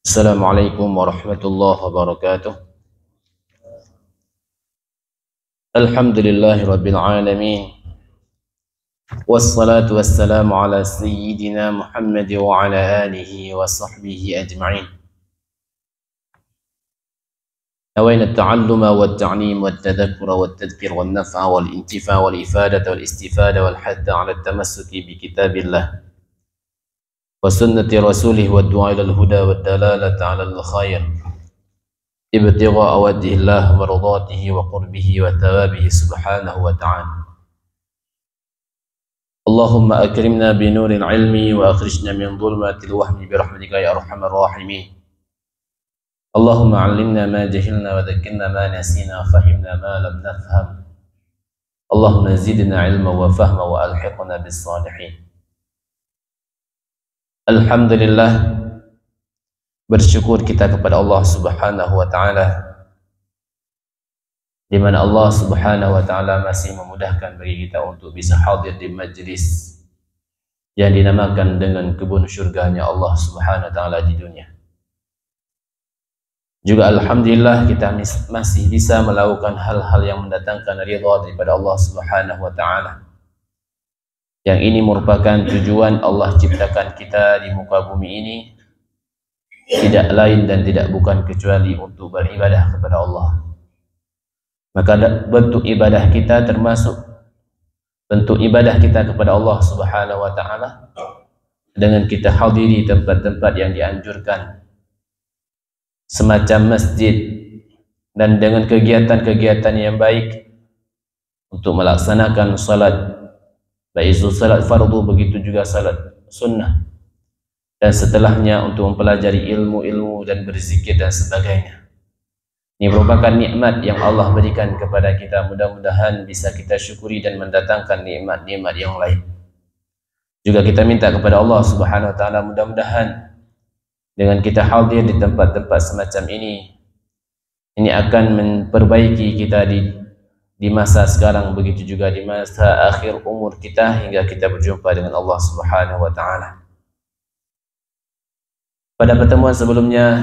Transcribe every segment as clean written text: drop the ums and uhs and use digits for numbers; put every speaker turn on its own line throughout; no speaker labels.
Assalamualaikum warahmatullahi wabarakatuh. Alhamdulillahi rabbil alamin. Wassalatu wassalamu ala sayyidina Muhammad wa ala alihi wa sahbihi ajma'in. نوينا التعلم والتعليم والتذكر والتذكير والنفع والانتفاع والإفادة والاستفادة والحث على التمسك بكتاب الله وسنة رسوله والدعاء إلى الهدى والدلالة على الخير ابتغاء وجه الله ومرضاته وقربه وثوابه سبحانه وتعالى. اللهم أكرمنا بنور العلم وأخرجنا من ظلمات الوهم برحمتك يا أرحم الراحمين. اللهم علمنا ما جهلنا وذكرنا ما نسينا وفهمنا ما لم نفهم. اللهم زدنا علما وفهما وألحقنا بالصالحين. Alhamdulillah, bersyukur kita kepada Allah Subhanahu wa taala, di mana Allah Subhanahu wa taala masih memudahkan bagi kita untuk bisa hadir di majlis yang dinamakan dengan kebun syurganya Allah Subhanahu wa taala di dunia. Juga alhamdulillah kita masih bisa melakukan hal-hal yang mendatangkan ridha daripada Allah Subhanahu wa taala. Yang ini merupakan tujuan Allah ciptakan kita di muka bumi ini, tidak lain dan tidak bukan kecuali untuk beribadah kepada Allah. Maka bentuk ibadah kita termasuk bentuk ibadah kita kepada Allah Subhanahu wa taala dengan kita hadiri tempat-tempat yang dianjurkan semacam masjid, dan dengan kegiatan-kegiatan yang baik untuk melaksanakan salat, baik itu salat fardu begitu juga salat sunnah, dan setelahnya untuk mempelajari ilmu-ilmu dan berzikir dan sebagainya. Ini merupakan nikmat yang Allah berikan kepada kita, mudah-mudahan bisa kita syukuri dan mendatangkan nikmat-nikmat yang lain. Juga kita minta kepada Allah Subhanahu wa taala, mudah-mudahan dengan kita hadir di tempat-tempat semacam ini akan memperbaiki kita di masa sekarang, begitu juga di masa akhir umur kita hingga kita berjumpa dengan Allah Subhanahu wa taala. Pada pertemuan sebelumnya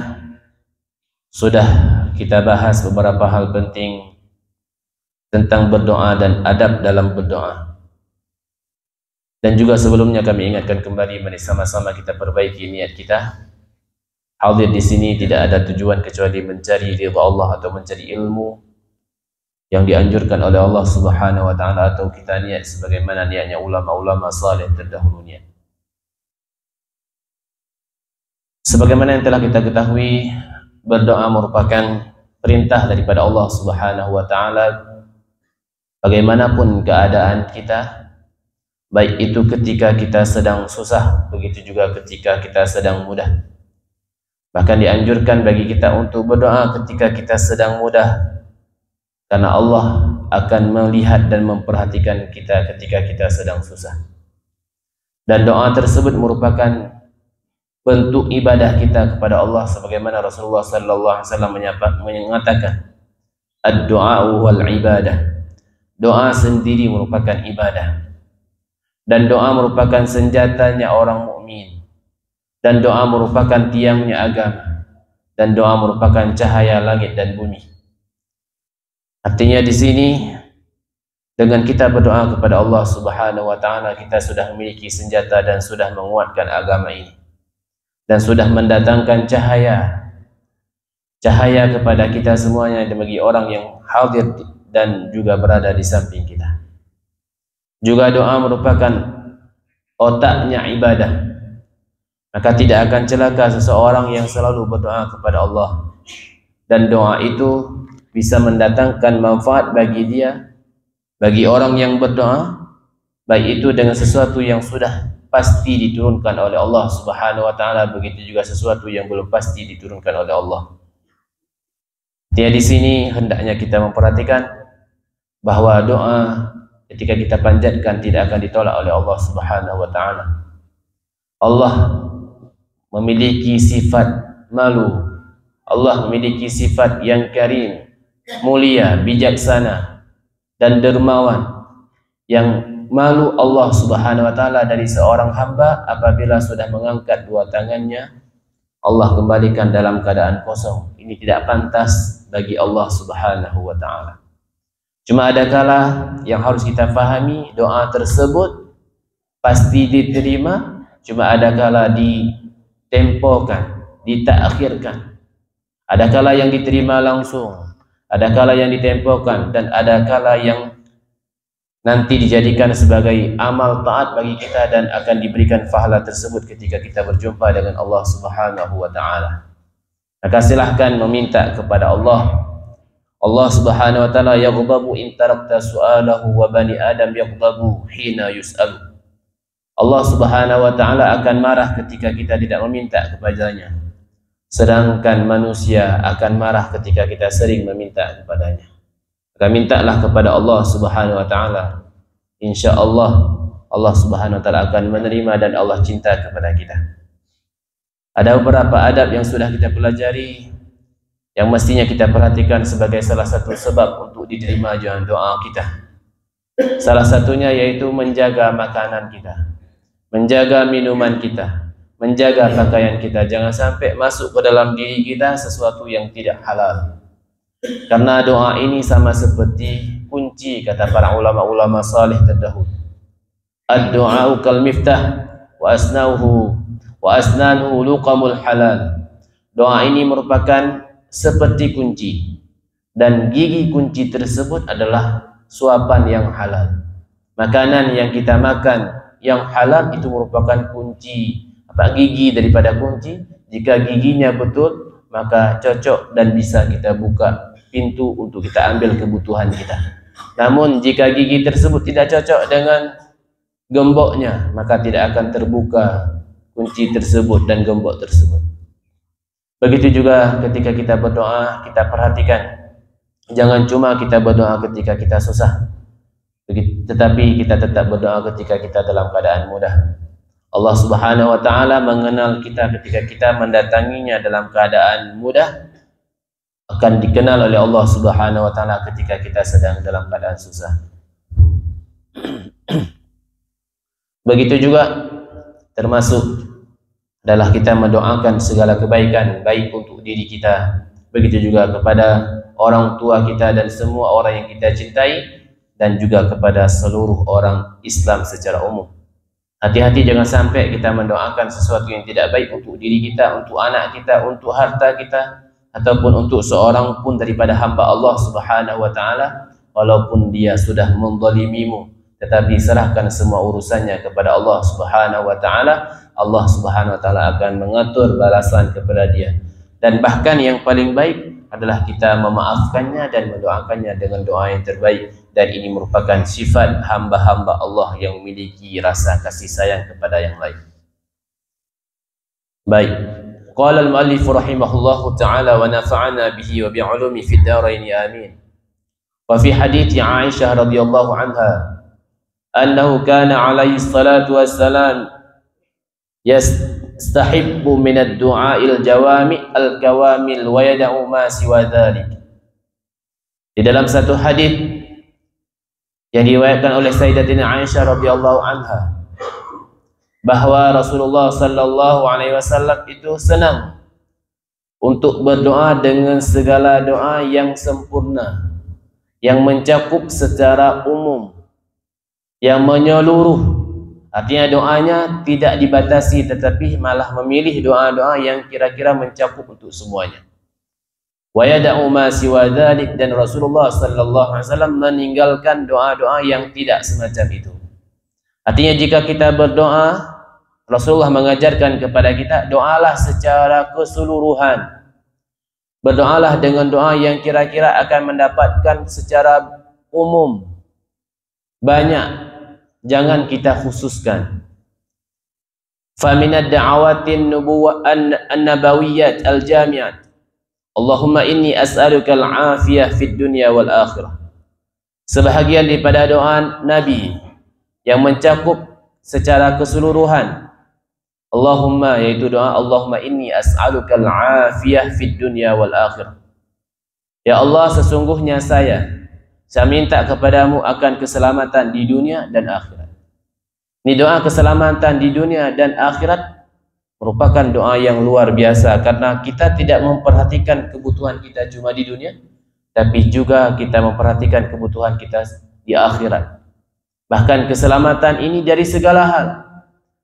sudah kita bahas beberapa hal penting tentang berdoa dan adab dalam berdoa. Dan juga sebelumnya kami ingatkan kembali, mari sama-sama kita perbaiki niat kita. Hadir di sini tidak ada tujuan kecuali mencari ridha Allah atau mencari ilmu yang dianjurkan oleh Allah Subhanahu wa taala, atau kita niat sebagaimana niatnya ulama-ulama saleh terdahulunya. Sebagaimana yang telah kita ketahui, berdoa merupakan perintah daripada Allah Subhanahu wa taala bagaimanapun keadaan kita, baik itu ketika kita sedang susah, begitu juga ketika kita sedang mudah. Bahkan dianjurkan bagi kita untuk berdoa ketika kita sedang mudah, karena Allah akan melihat dan memperhatikan kita ketika kita sedang susah. Dan doa tersebut merupakan bentuk ibadah kita kepada Allah, sebagaimana Rasulullah sallallahu alaihi wasallam mengatakan, ad-du'a wal ibadah. Doa sendiri merupakan ibadah. Dan doa merupakan senjatanya orang mukmin. Dan doa merupakan tiangnya agama. Dan doa merupakan cahaya langit dan bumi. Artinya di sini, dengan kita berdoa kepada Allah Subhanahu wa taala, kita sudah memiliki senjata dan sudah menguatkan agama ini, dan sudah mendatangkan cahaya kepada kita semuanya, dan bagi orang yang hadir dan juga berada di samping kita. Juga doa merupakan otaknya ibadah. Maka tidak akan celaka seseorang yang selalu berdoa kepada Allah, dan doa itu bisa mendatangkan manfaat bagi dia, bagi orang yang berdoa, baik itu dengan sesuatu yang sudah pasti diturunkan oleh Allah Subhanahu wa taala, begitu juga sesuatu yang belum pasti diturunkan oleh Allah. Dia di sini hendaknya kita memperhatikan bahwa doa ketika kita panjatkan tidak akan ditolak oleh Allah Subhanahu wa taala. Allah memiliki sifat malu. Allah memiliki sifat yang karim, mulia, bijaksana dan dermawan, yang malu Allah Subhanahu wa taala dari seorang hamba apabila sudah mengangkat dua tangannya, Allah kembalikan dalam keadaan kosong. Ini tidak pantas bagi Allah Subhanahu wa taala. Cuma ada kala yang harus kita fahami, doa tersebut pasti diterima, cuma ada kala ditempokan, ditakhirkan. Ada kala yang diterima langsung, ada kala yang ditempokan, dan ada kala yang nanti dijadikan sebagai amal taat bagi kita dan akan diberikan pahala tersebut ketika kita berjumpa dengan Allah Subhanahu wa taala. Maka silahkan meminta kepada Allah. Allah Subhanahu wa taala yaghdabu in tarakta su'alahu wa bani adam yaghdabu hina yus'alu. Allah Subhanahu wa taala akan marah ketika kita tidak meminta kepadanya. Sedangkan manusia akan marah ketika kita sering meminta kepadanya. Maka mintalah kepada Allah Subhanahu wa taala. Insyaallah Allah Subhanahu wa taala akan menerima dan Allah cinta kepada kita. Ada beberapa adab yang sudah kita pelajari yang mestinya kita perhatikan sebagai salah satu sebab untuk diterima doa kita. Salah satunya yaitu menjaga makanan kita, menjaga minuman kita, menjaga pakaian kita. Jangan sampai masuk ke dalam diri kita sesuatu yang tidak halal. Karena doa ini sama seperti kunci, kata para ulama-ulama salih terdahulu. Ad-du'a'u kal miftah wa asnanuhu luqamul halal. Doa ini merupakan seperti kunci, dan gigi kunci tersebut adalah suapan yang halal. Makanan yang kita makan yang halal itu merupakan kunci, gigi daripada kunci. Jika giginya betul, maka cocok dan bisa kita buka pintu untuk kita ambil kebutuhan kita. Namun jika gigi tersebut tidak cocok dengan gemboknya, maka tidak akan terbuka kunci tersebut dan gembok tersebut. Begitu juga ketika kita berdoa, kita perhatikan, jangan cuma kita berdoa ketika kita susah, tetapi kita tetap berdoa ketika kita dalam keadaan mudah. Allah Subhanahu wa taala mengenal kita ketika kita mendatanginya dalam keadaan mudah, akan dikenal oleh Allah Subhanahu wa taala ketika kita sedang dalam keadaan susah. Begitu juga termasuk adalah kita mendoakan segala kebaikan, baik untuk diri kita, begitu juga kepada orang tua kita dan semua orang yang kita cintai, dan juga kepada seluruh orang Islam secara umum. Hati-hati jangan sampai kita mendoakan sesuatu yang tidak baik untuk diri kita, untuk anak kita, untuk harta kita, ataupun untuk seorang pun daripada hamba Allah Subhanahu wa taala, walaupun dia sudah menzalimimu, tetapi serahkan semua urusannya kepada Allah Subhanahu wa taala. Allah Subhanahu wa taala akan mengatur balasan kepada dia. Dan bahkan yang paling baik adalah kita memaafkannya dan mendoakannya dengan doa yang terbaik, dan ini merupakan sifat hamba-hamba Allah yang memiliki rasa kasih sayang kepada yang lain. Baik. Qala al-muallif rahimahullahu ta'ala wa nafa'ana bihi wa bi'ulumi fid dharain amin. Wa fi hadits Aisyah radhiyallahu anha annahu kana alaihi salatu wassalam yastahibbu min ad-du'a'il jawami al-kawamil wa yada'u ma siwa dhalik. Di dalam satu hadis yang diriwayatkan oleh Sayyidatina Aisyah radhiyallahu anha, bahwa Rasulullah sallallahu alaihi wasallam itu senang untuk berdoa dengan segala doa yang sempurna, yang mencakup secara umum, yang menyeluruh. Artinya doanya tidak dibatasi, tetapi malah memilih doa-doa yang kira-kira mencakup untuk semuanya. Wa yada'u ma siwa dzalik, dan Rasulullah sallallahu alaihi wasallam meninggalkan doa-doa yang tidak semacam itu. Artinya jika kita berdoa, Rasulullah mengajarkan kepada kita, doalah secara keseluruhan. Berdoalah dengan doa yang kira-kira akan mendapatkan secara umum, banyak. Jangan kita khususkan. Faminad da'awatin nubuwah an-nabawiyyat al-jami'at. Allahumma inni as'aluka al-afiyah fid dunya wal akhirah. Sebahagian daripada doa Nabi yang mencakup secara keseluruhan. Allahumma, yaitu doa Allahumma inni as'aluka al-afiyah fid dunya wal akhirah. Ya Allah, sesungguhnya saya minta kepadamu akan keselamatan di dunia dan akhirat. Ini doa keselamatan di dunia dan akhirat merupakan doa yang luar biasa, karena kita tidak memperhatikan kebutuhan kita cuma di dunia, tapi juga kita memperhatikan kebutuhan kita di akhirat. Bahkan keselamatan ini dari segala hal,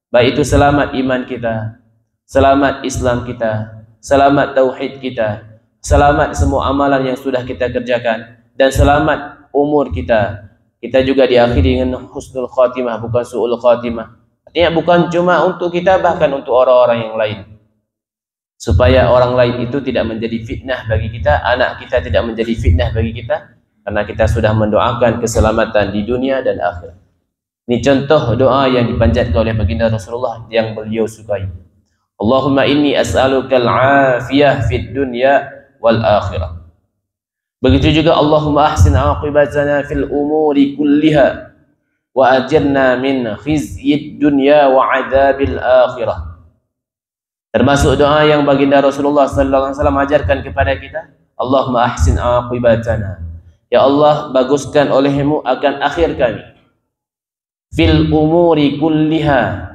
baik itu selamat iman kita, selamat Islam kita, selamat tauhid kita, selamat semua amalan yang sudah kita kerjakan, dan selamat umur kita. Kita juga diakhiri dengan husnul khatimah, bukan su'ul khatimah. Artinya bukan cuma untuk kita, bahkan untuk orang-orang yang lain, supaya orang lain itu tidak menjadi fitnah bagi kita, anak kita tidak menjadi fitnah bagi kita, karena kita sudah mendoakan keselamatan di dunia dan akhirat. Ini contoh doa yang dipanjatkan oleh baginda Rasulullah yang beliau sukai. Allahumma inni as'alukal afiyah fid dunya wal akhirah. Begitu juga Allahumma ahsin aqibatana fil umuri kulliha wa ajirna min khizyid dunya wa adabil akhirah. Termasuk doa yang baginda Rasulullah sallallahu alaihi wasallam ajarkan kepada kita, Allahumma ahsin aqibatana. Ya Allah, baguskan olehmu akan akhir kami. Fil umuri kulliha.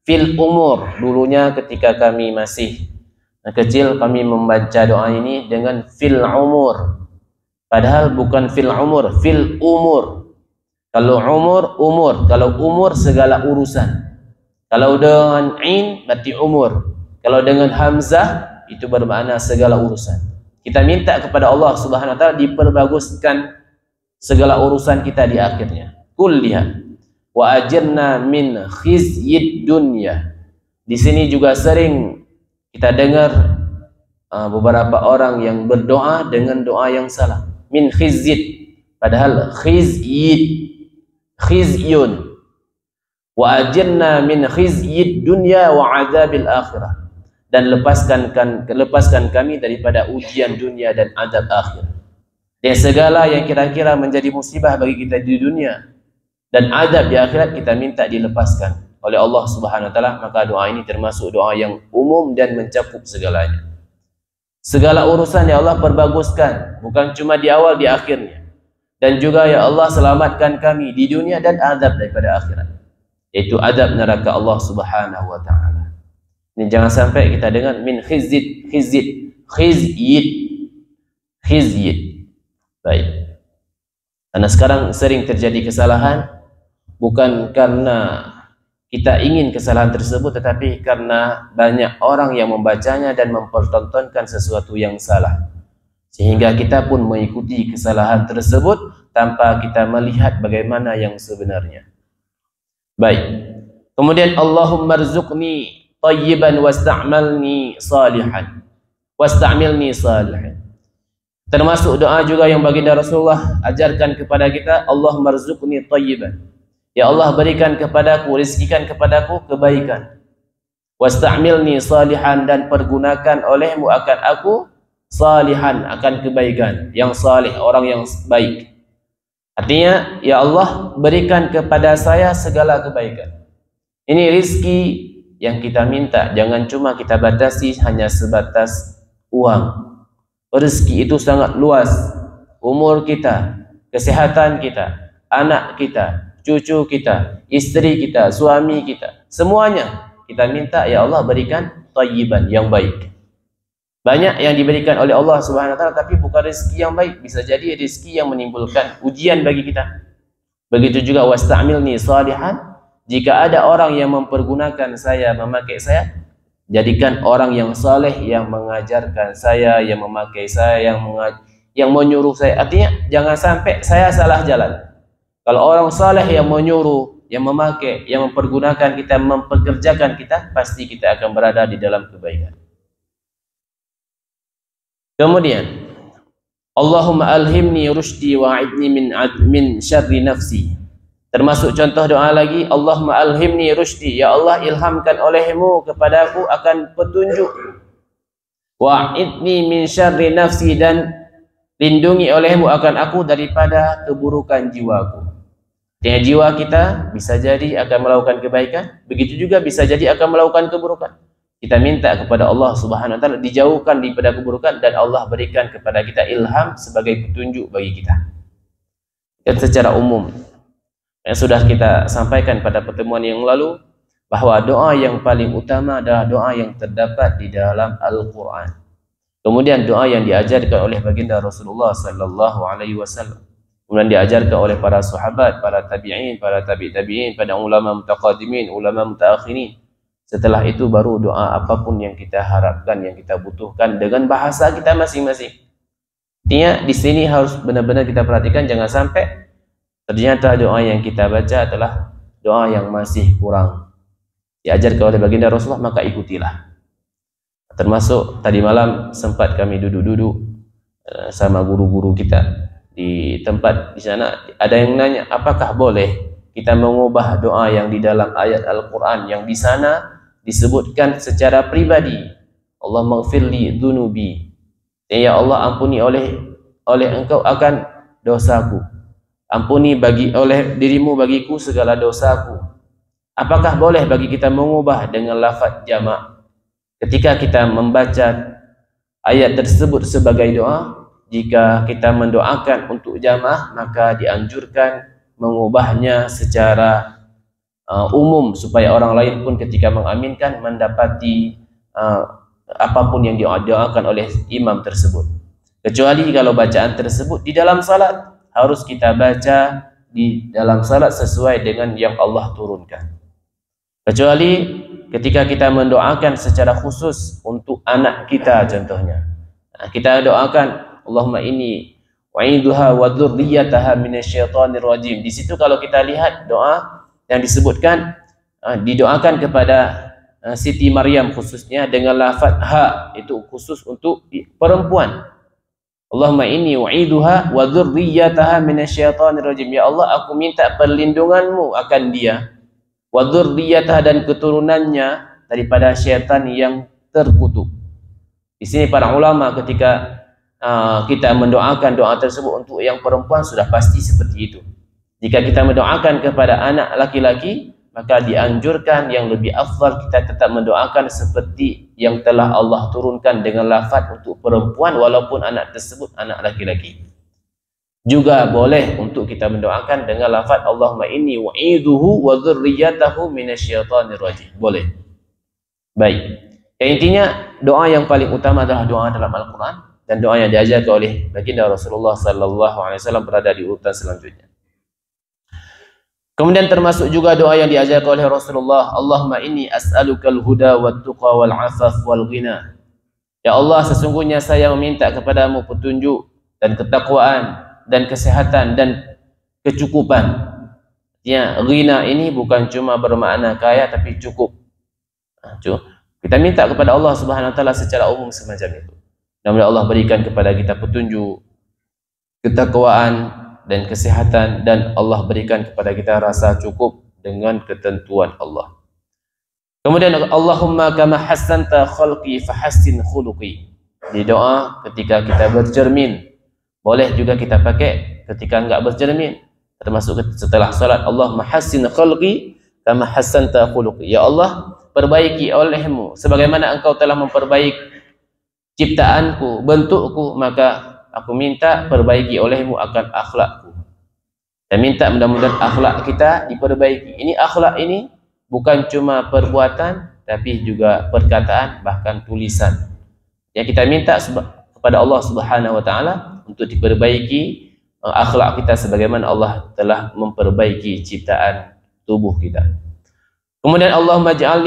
Fil umur, dulunya ketika kami masih kecil kami membaca doa ini dengan fil umur. Padahal bukan fil umur, fil umur. Kalau umur, umur. Kalau umur, segala urusan. Kalau dengan in, berarti umur. Kalau dengan hamzah, itu bermakna segala urusan. Kita minta kepada Allah Subhanahu wa ta'ala diperbaguskan segala urusan kita di akhirnya. Kulliha. Wa ajirna min khizyid dunya. Di sini juga sering kita dengar beberapa orang yang berdoa dengan doa yang salah. Min khizyid, padahal khizyun. Wa ajirna min khizyid dunya wa adzabil akhirah. Dan lepaskan kami daripada ujian dunia dan azab akhir. Dan segala yang kira-kira menjadi musibah bagi kita di dunia dan azab di akhirat, kita minta dilepaskan oleh Allah Subhanahu wa ta'ala. Maka doa ini termasuk doa yang umum dan mencakup segalanya. Segala urusan ya Allah perbaguskan, bukan cuma di awal, di akhirnya. Dan juga ya Allah selamatkan kami di dunia dan azab daripada akhirat, yaitu azab neraka Allah Subhanahu wa ta'ala. Ini jangan sampai kita dengar min khizyid. Baik. Karena sekarang sering terjadi kesalahan, bukan karena kita ingin kesalahan tersebut, tetapi karena banyak orang yang membacanya dan mempertontonkan sesuatu yang salah, sehingga kita pun mengikuti kesalahan tersebut tanpa kita melihat bagaimana yang sebenarnya. Baik. Kemudian Allahumma rzuqni tayyiban wasta'malni salihan. Wasta'milni salihan. Termasuk doa juga yang baginda Rasulullah ajarkan kepada kita, Allahumma rzuqni tayyiban. Ya Allah, berikan kepadaku, rizkikan kepadaku kebaikan. Wasta'milni salihan, dan pergunakan olehmu akan aku salihan, akan kebaikan, yang salih, orang yang baik. Artinya, ya Allah, berikan kepada saya segala kebaikan. Ini rizki yang kita minta, jangan cuma kita batasi hanya sebatas uang. Rezeki itu sangat luas. Umur kita, kesehatan kita, anak kita, cucu kita, istri kita, suami kita, semuanya kita minta ya Allah berikan thayyiban, yang baik. Banyak yang diberikan oleh Allah Subhanahu wa ta'ala, tapi bukan rezeki yang baik, bisa jadi rezeki yang menimbulkan ujian bagi kita. Begitu juga wasta'milni salihan, jika ada orang yang mempergunakan saya, memakai saya, jadikan orang yang saleh yang mengajarkan saya, yang memakai saya, yang menyuruh saya. Artinya jangan sampai saya salah jalan. Kalau orang saleh yang menyuruh, yang memakai, yang mempergunakan kita, mempekerjakan kita, pasti kita akan berada di dalam kebaikan. Kemudian, Allahumma alhimni rushdi wa'idni min syarri nafsi. Termasuk contoh doa lagi, Allahumma alhimni rushdi. Ya Allah, ilhamkan olehmu kepadaku akan petunjuk. Wa'idni min syarri nafsi, dan lindungi olehmu akan aku daripada keburukan jiwaku. Artinya jiwa kita bisa jadi akan melakukan kebaikan, begitu juga bisa jadi akan melakukan keburukan. Kita minta kepada Allah Subhanahu wa ta'ala dijauhkan daripada keburukan, dan Allah berikan kepada kita ilham sebagai petunjuk bagi kita. Dan secara umum, Yang sudah kita sampaikan pada pertemuan yang lalu, bahawa doa yang paling utama adalah doa yang terdapat di dalam Al-Quran. Kemudian doa yang diajarkan oleh baginda Rasulullah sallallahu alaihi wasallam. Kemudian diajarkan oleh para sahabat, para tabi'in, para tabi'in, pada ulama mutaqaddimin, ulama mutaakhirin. Setelah itu baru doa apapun yang kita harapkan, yang kita butuhkan dengan bahasa kita masing-masing. Artinya di sini harus benar-benar kita perhatikan, jangan sampai ternyata doa yang kita baca adalah doa yang masih kurang diajarkan oleh baginda Rasulullah, maka ikutilah. Termasuk tadi malam sempat kami duduk-duduk sama guru-guru kita di tempat di sana, ada yang nanya apakah boleh kita mengubah doa yang di dalam ayat Al-Quran yang di sana disebutkan secara pribadi, Allahumma ghfirli dzunubi, ya Allah ampuni oleh engkau akan dosaku, ampuni oleh dirimu bagiku segala dosaku. Apakah boleh bagi kita mengubah dengan lafaz jamak ketika kita membaca ayat tersebut sebagai doa? Jika kita mendoakan untuk jamaah, maka dianjurkan mengubahnya secara umum supaya orang lain pun ketika mengaminkan mendapati apapun yang didoakan oleh imam tersebut. Kecuali kalau bacaan tersebut di dalam salat, harus kita baca di dalam salat sesuai dengan yang Allah turunkan. Kecuali ketika kita mendoakan secara khusus untuk anak kita contohnya. Kita doakan Allahumma inni wa'idhuha wa dzurriyyataha minasyaitonir rajim. Di situ kalau kita lihat doa yang disebutkan didoakan kepada Siti Maryam khususnya dengan lafaz ha, itu khusus untuk perempuan. Allahumma inni u'iduha wa dzurriyyataha minasyaitonir rajim. Ya Allah, aku minta perlindunganmu akan dia, wa dzurriyyataha, dan keturunannya daripada syaitan yang terkutuk. Di sini para ulama ketika kita mendoakan doa tersebut untuk yang perempuan sudah pasti seperti itu. Jika kita mendoakan kepada anak laki-laki, maka dianjurkan yang lebih afdal kita tetap mendoakan seperti yang telah Allah turunkan dengan lafaz untuk perempuan walaupun anak tersebut anak laki-laki. Juga boleh untuk kita mendoakan dengan lafaz Allahumma inni wa'idhuhu wa dzurriyyatahu minasyaitonir rajim. Boleh. Baik. Yang intinya doa yang paling utama adalah doa dalam Al-Quran, dan doa yang diajarkan oleh baginda Rasulullah sallallahu alaihi wasallam berada di urutan selanjutnya. Kemudian termasuk juga doa yang diajarkan oleh Rasulullah, Allahumma inni as'alukal huda wat tuqa wal afaf wal ghina. Ya Allah, sesungguhnya saya meminta kepadamu petunjuk dan ketakwaan dan kesehatan dan kecukupan. Ya, ghina ini bukan cuma bermakna kaya tapi cukup. Kita minta kepada Allah Subhanahu wa taala secara umum semacam itu. Mudah-mudahan Allah berikan kepada kita petunjuk, ketakwaan dan kesehatan, dan Allah berikan kepada kita rasa cukup dengan ketentuan Allah. Kemudian Allahumma kama hassanta khalqi fahassin khuluqi. Di doa ketika kita bercermin, boleh juga kita pakai ketika enggak bercermin, termasuk setelah salat. Allahumma hassin khalqi kama hassanta khuluqi. Ya Allah, perbaiki olehmu sebagaimana engkau telah memperbaiki ciptaanku, bentukku, maka aku minta perbaiki olehmu akan akhlakku. Dan minta mudah-mudahan akhlak kita diperbaiki. Ini akhlak ini bukan cuma perbuatan, tapi juga perkataan, bahkan tulisan. Yang kita minta kepada Allah Subhanahu wa taala untuk diperbaiki akhlak kita sebagaimana Allah telah memperbaiki ciptaan tubuh kita. Kemudian Allahumma ja'al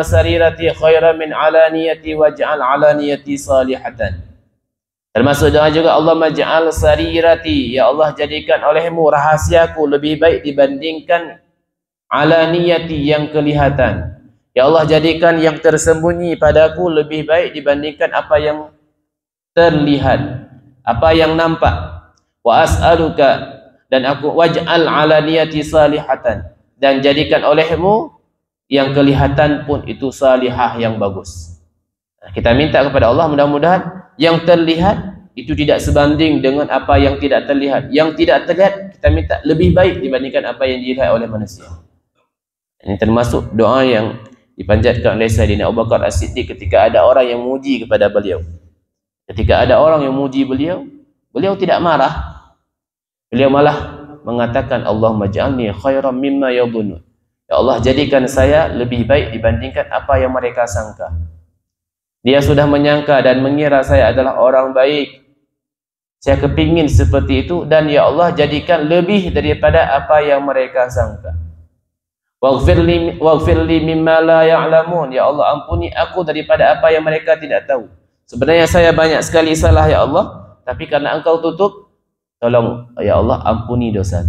sarirati khairan min alaniyati waj'al alaniyati salihatan. Termasuk doa juga Allahumma ja'al sarirati, ya Allah jadikan olehmu rahasiaku lebih baik dibandingkan alaniyati yang kelihatan. Ya Allah jadikan yang tersembunyi padaku lebih baik dibandingkan apa yang terlihat, apa yang nampak. Wa as'aluka, dan aku waj'al alaniyati salihatan, dan jadikan olehmu yang kelihatan pun itu salihah yang bagus. Kita minta kepada Allah mudah-mudahan yang terlihat itu tidak sebanding dengan apa yang tidak terlihat. Yang tidak terlihat kita minta lebih baik dibandingkan apa yang dilihat oleh manusia. Ini termasuk doa yang dipanjatkan oleh Sayyidina Abu Bakar As-Siddiq ketika ada orang yang memuji kepada beliau. Ketika ada orang yang memuji beliau, beliau tidak marah. Beliau malah mengatakan Allahumma ja'alni khairan mimma yadhunnun. Ya Allah, jadikan saya lebih baik dibandingkan apa yang mereka sangka. Dia sudah menyangka dan mengira saya adalah orang baik. Saya kepingin seperti itu, dan ya Allah, jadikan lebih daripada apa yang mereka sangka. Waghfirli mimma la ya'lamun. Ya Allah, ampuni aku daripada apa yang mereka tidak tahu. Sebenarnya saya banyak sekali salah ya Allah, tapi karena Engkau tutup, tolong ya Allah, ampuni dosa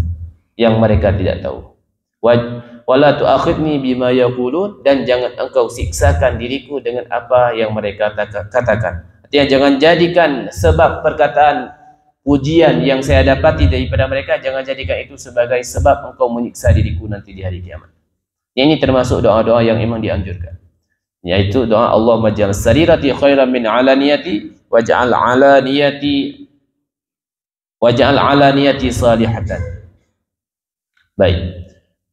yang mereka tidak tahu. Wala tu'akhidni bima yaqulun, dan jangan Engkau siksakan diriku dengan apa yang mereka katakan. Artinya jangan jadikan sebab perkataan pujian yang saya dapati daripada mereka, jangan jadikan itu sebagai sebab Engkau menyiksa diriku nanti di hari kiamat. Ini termasuk doa-doa yang memang dianjurkan, yaitu doa Allahumma ja'al sarirati khairan min alaniyati waj'al alaniyati salihatan. Baik.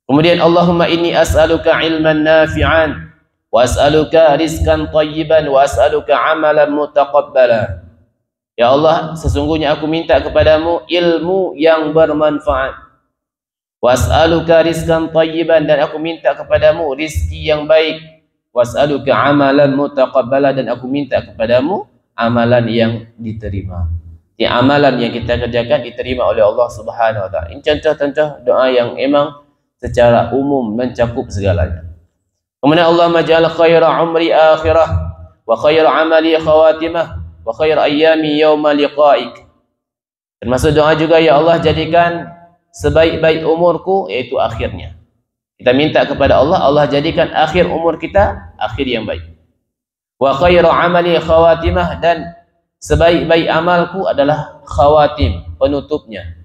Kemudian Allahumma inni as'aluka ilman nafi'an wa as'aluka rizqan tayyiban wa as'aluka amalan mutaqabbala. Ya Allah, sesungguhnya aku minta kepadamu ilmu yang bermanfaat. Was'aluka rizqan tayyiban, dan aku minta kepadamu rizki yang baik. Was'aluka amalan mutaqabbala, dan aku minta kepadamu amalan yang diterima. Ya, amalan yang kita kerjakan diterima oleh Allah Subhanahu wa taala. Ini contoh-contoh doa yang memang secara umum mencakup segalanya. Kemudian Allahumma ja'al khaira umri akhirah wa khaira amali khawatimah wa khair ayyami yawma liqa'ik. Termasuk doa juga, ya Allah, jadikan sebaik-baik umurku yaitu akhirnya. Kita minta kepada Allah, Allah jadikan akhir umur kita akhir yang baik. Wa khairu amali khawatimah, dan sebaik-baik amalku adalah khawatim, penutupnya.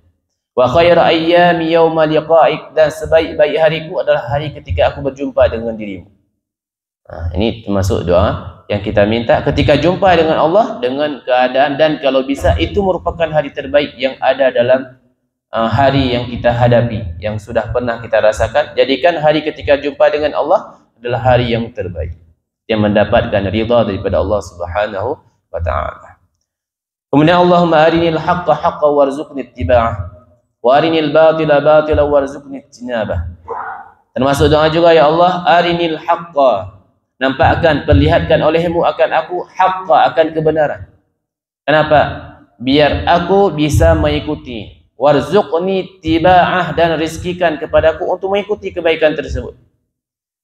Wa khair ayyami yawma liqa'ik, dan sebaik-baik hariku adalah hari ketika aku berjumpa dengan dirimu. Nah, ini termasuk doa yang kita minta ketika jumpa dengan Allah, dengan keadaan, dan kalau bisa itu merupakan hari terbaik yang ada dalam hari yang kita hadapi, yang sudah pernah kita rasakan. Jadikan hari ketika jumpa dengan Allah adalah hari yang terbaik, yang mendapatkan ridha daripada Allah Subhanahu wa ta'ala. Kemudian Allahumma arinil haqqa haqqa warzuqni ittiba'ah wa arinil batila batila warzuqni ijtinabah. Termasuk doa juga, ya Allah, arinil haqqa, nampakkan, perlihatkan olehmu akan aku haqqa, akan kebenaran. Kenapa? Biar aku bisa mengikuti. Warzuqni tiba'ah, dan rizkikan kepadaku untuk mengikuti kebaikan tersebut.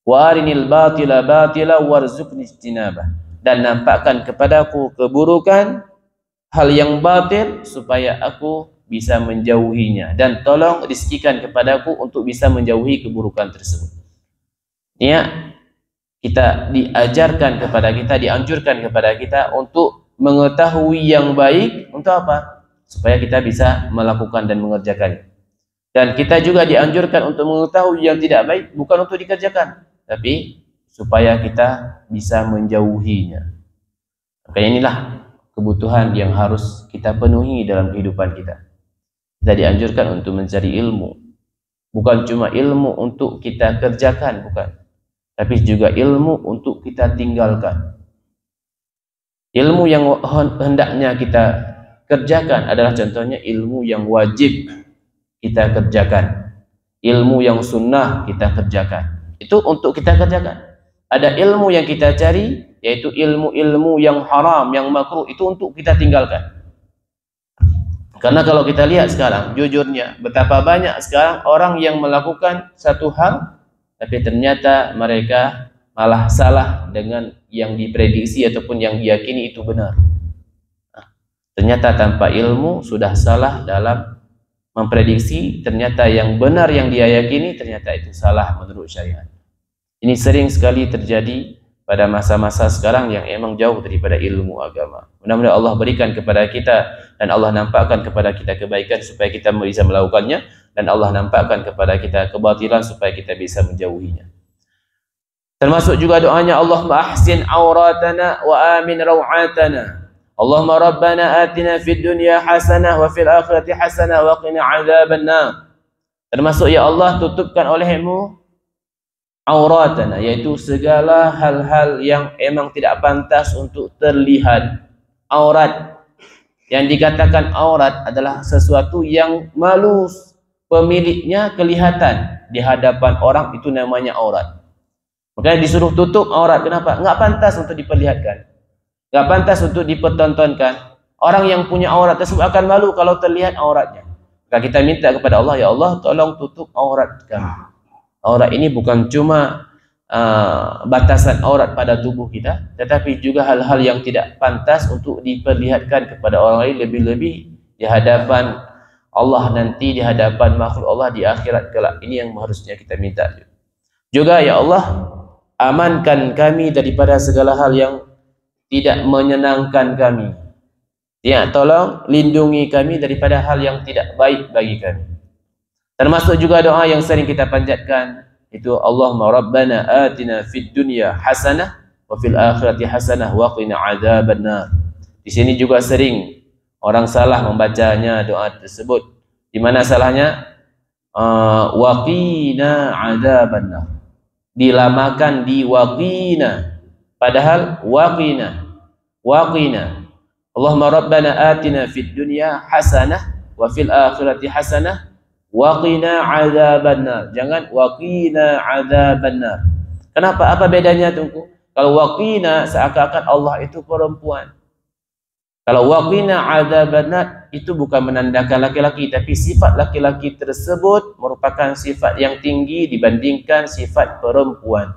Wa arinil batila batila warzuqni ijtinabah, dan nampakkan kepadaku keburukan, hal yang batil, supaya aku bisa menjauhinya, dan tolong rizkikan kepadaku untuk bisa menjauhi keburukan tersebut. Ya, kita diajarkan kepada kita, dianjurkan kepada kita untuk mengetahui yang baik. Untuk apa? Supaya kita bisa melakukan dan mengerjakannya. Dan kita juga dianjurkan untuk mengetahui yang tidak baik, bukan untuk dikerjakan, tapi supaya kita bisa menjauhinya. Maka inilah kebutuhan yang harus kita penuhi dalam kehidupan kita. Kita dianjurkan untuk mencari ilmu, bukan cuma ilmu untuk kita kerjakan, bukan, tapi juga ilmu untuk kita tinggalkan. Ilmu yang hendaknya kita kerjakan adalah contohnya ilmu yang wajib kita kerjakan, ilmu yang sunnah kita kerjakan, itu untuk kita kerjakan. Ada ilmu yang kita cari, yaitu ilmu-ilmu yang haram, yang makruh, itu untuk kita tinggalkan. Karena kalau kita lihat sekarang, jujurnya betapa banyak sekarang orang yang melakukan satu hal, tapi ternyata mereka malah salah dengan yang diprediksi ataupun yang diyakini itu benar. Ternyata tanpa ilmu sudah salah dalam memprediksi, ternyata yang benar yang dia yakini ternyata itu salah menurut syariat. Ini sering sekali terjadi pada masa-masa sekarang yang emang jauh daripada ilmu agama. Mudah-mudahan Allah berikan kepada kita, dan Allah nampakkan kepada kita kebaikan supaya kita bisa melakukannya, dan Allah nampakkan kepada kita kebatilan supaya kita bisa menjauhinya. Termasuk juga doanya, Allahumma ahsin auratana wa amin raw'atana. Allahumma rabbana atina fid dunya hasanah wa fil akhirati hasanah wa qina adzabannar. Termasuk, ya Allah, tutupkan olehmu auratana, yaitu segala hal-hal yang emang tidak pantas untuk terlihat. Aurat, yang dikatakan aurat adalah sesuatu yang malu pemiliknya kelihatan di hadapan orang, itu namanya aurat. Makanya disuruh tutup aurat. Kenapa? Enggak pantas untuk diperlihatkan, enggak pantas untuk dipertontonkan. Orang yang punya aurat tersebut akan malu kalau terlihat auratnya. Maka kita minta kepada Allah, ya Allah, tolong tutup aurat kami. Aurat ini bukan cuma batasan aurat pada tubuh kita, tetapi juga hal-hal yang tidak pantas untuk diperlihatkan kepada orang lain, lebih-lebih di hadapan Allah nanti, di hadapan makhluk Allah di akhirat kelak. Ini yang harusnya kita minta juga. Ya Allah, amankan kami daripada segala hal yang tidak menyenangkan kami. Ya, tolong lindungi kami daripada hal yang tidak baik bagi kami. Termasuk juga doa yang sering kita panjatkan, itu Allahumma Rabbana atina fid dunya hasanah wa fil akhirati hasanah wa qina adzabannar. Di sini juga sering orang salah membacanya doa tersebut. Di mana salahnya? Wa qina adzabannar. Dilamakan di waqina, padahal waqina. Waqina. Allahumma Rabbana atina fid dunya hasanah wa fil akhirati hasanah wa qina adzabannar. Jangan wa qina adzabannar. Kenapa? Apa bedanya Tunku? Kalau wa qina seakan-akan Allah itu perempuan. Kalau wa qina adzabannar itu bukan menandakan laki-laki, tapi sifat laki-laki tersebut merupakan sifat yang tinggi dibandingkan sifat perempuan.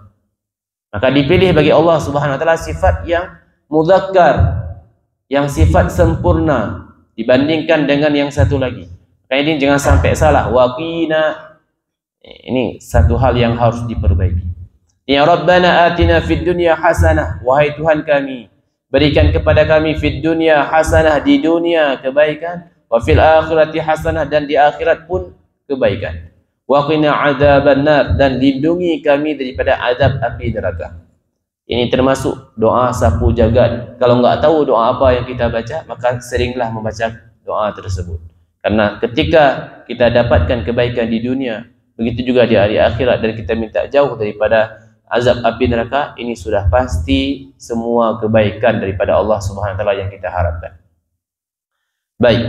Maka dipilih bagi Allah Subhanahu wa taala sifat yang mudzakkar, yang sifat sempurna dibandingkan dengan yang satu lagi. Maka ini jangan sampai salah. Waqina, ini satu hal yang harus diperbaiki. Ya Rabbana atina fid dunya hasanah. Wahai Tuhan kami, berikan kepada kami fid dunya hasanah, di dunia kebaikan, wa fil akhirati hasanah, dan di akhirat pun kebaikan. Wa qina adzabannar, dan lindungi kami daripada azab api neraka. Ini termasuk doa sapu jagat. Kalau enggak tahu doa apa yang kita baca, maka seringlah membaca doa tersebut. Karena ketika kita dapatkan kebaikan di dunia, begitu juga di hari akhirat, dan kita minta jauh daripada azab api neraka, ini sudah pasti semua kebaikan daripada Allah Subhanahu wa taala yang kita harapkan. Baik.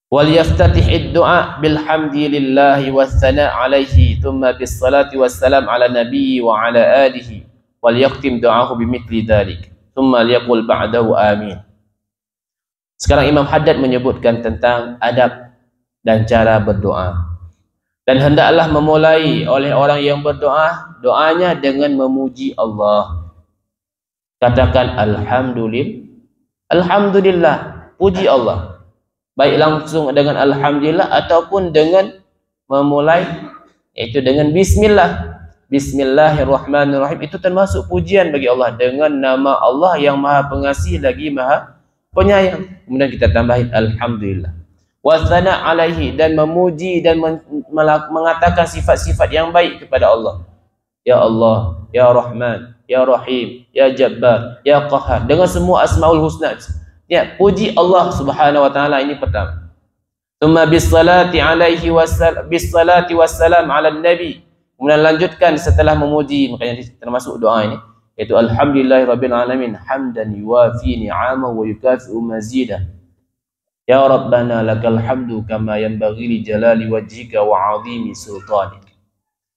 Wal yaftatihid du'a bilhamdillahi wassana' alaihi thumma bis salati wassalam ala nabiyyi wa ala alihi wal yaqtim du'ahu bimithli dhalik thumma liyaqul ba'dahu amin. Sekarang Imam Haddad menyebutkan tentang adab dan cara berdoa. Dan hendaklah memulai oleh orang yang berdoa, doanya dengan memuji Allah. Katakan alhamdulillah, puji Allah. Baik langsung dengan alhamdulillah ataupun dengan memulai, yaitu dengan bismillah. Bismillahirrahmanirrahim, itu termasuk pujian bagi Allah, dengan nama Allah yang Maha Pengasih lagi Maha Penyayang. Kemudian kita tambahin alhamdulillah. Wasana alaihi, dan memuji dan mengatakan sifat-sifat yang baik kepada Allah. Ya Allah, Ya Rahman, Ya Rahim, Ya Jabbar, Ya Qahhar, dengan semua asmaul husna. Ya, puji Allah Subhanahu wa taala, ini pertama. Tsumma bis salati alaihi wassalam ala nabi. Kemudian lanjutkan setelah memuji, makanya termasuk doa ini, yaitu alhamdulillahirabbil alamin hamdan yuwafi ni'amahu wa yukafi'u mazidah. Ya Rabbana lakal hamdu kama yanbaghi li jalali wajhika wa 'azimi sultanik.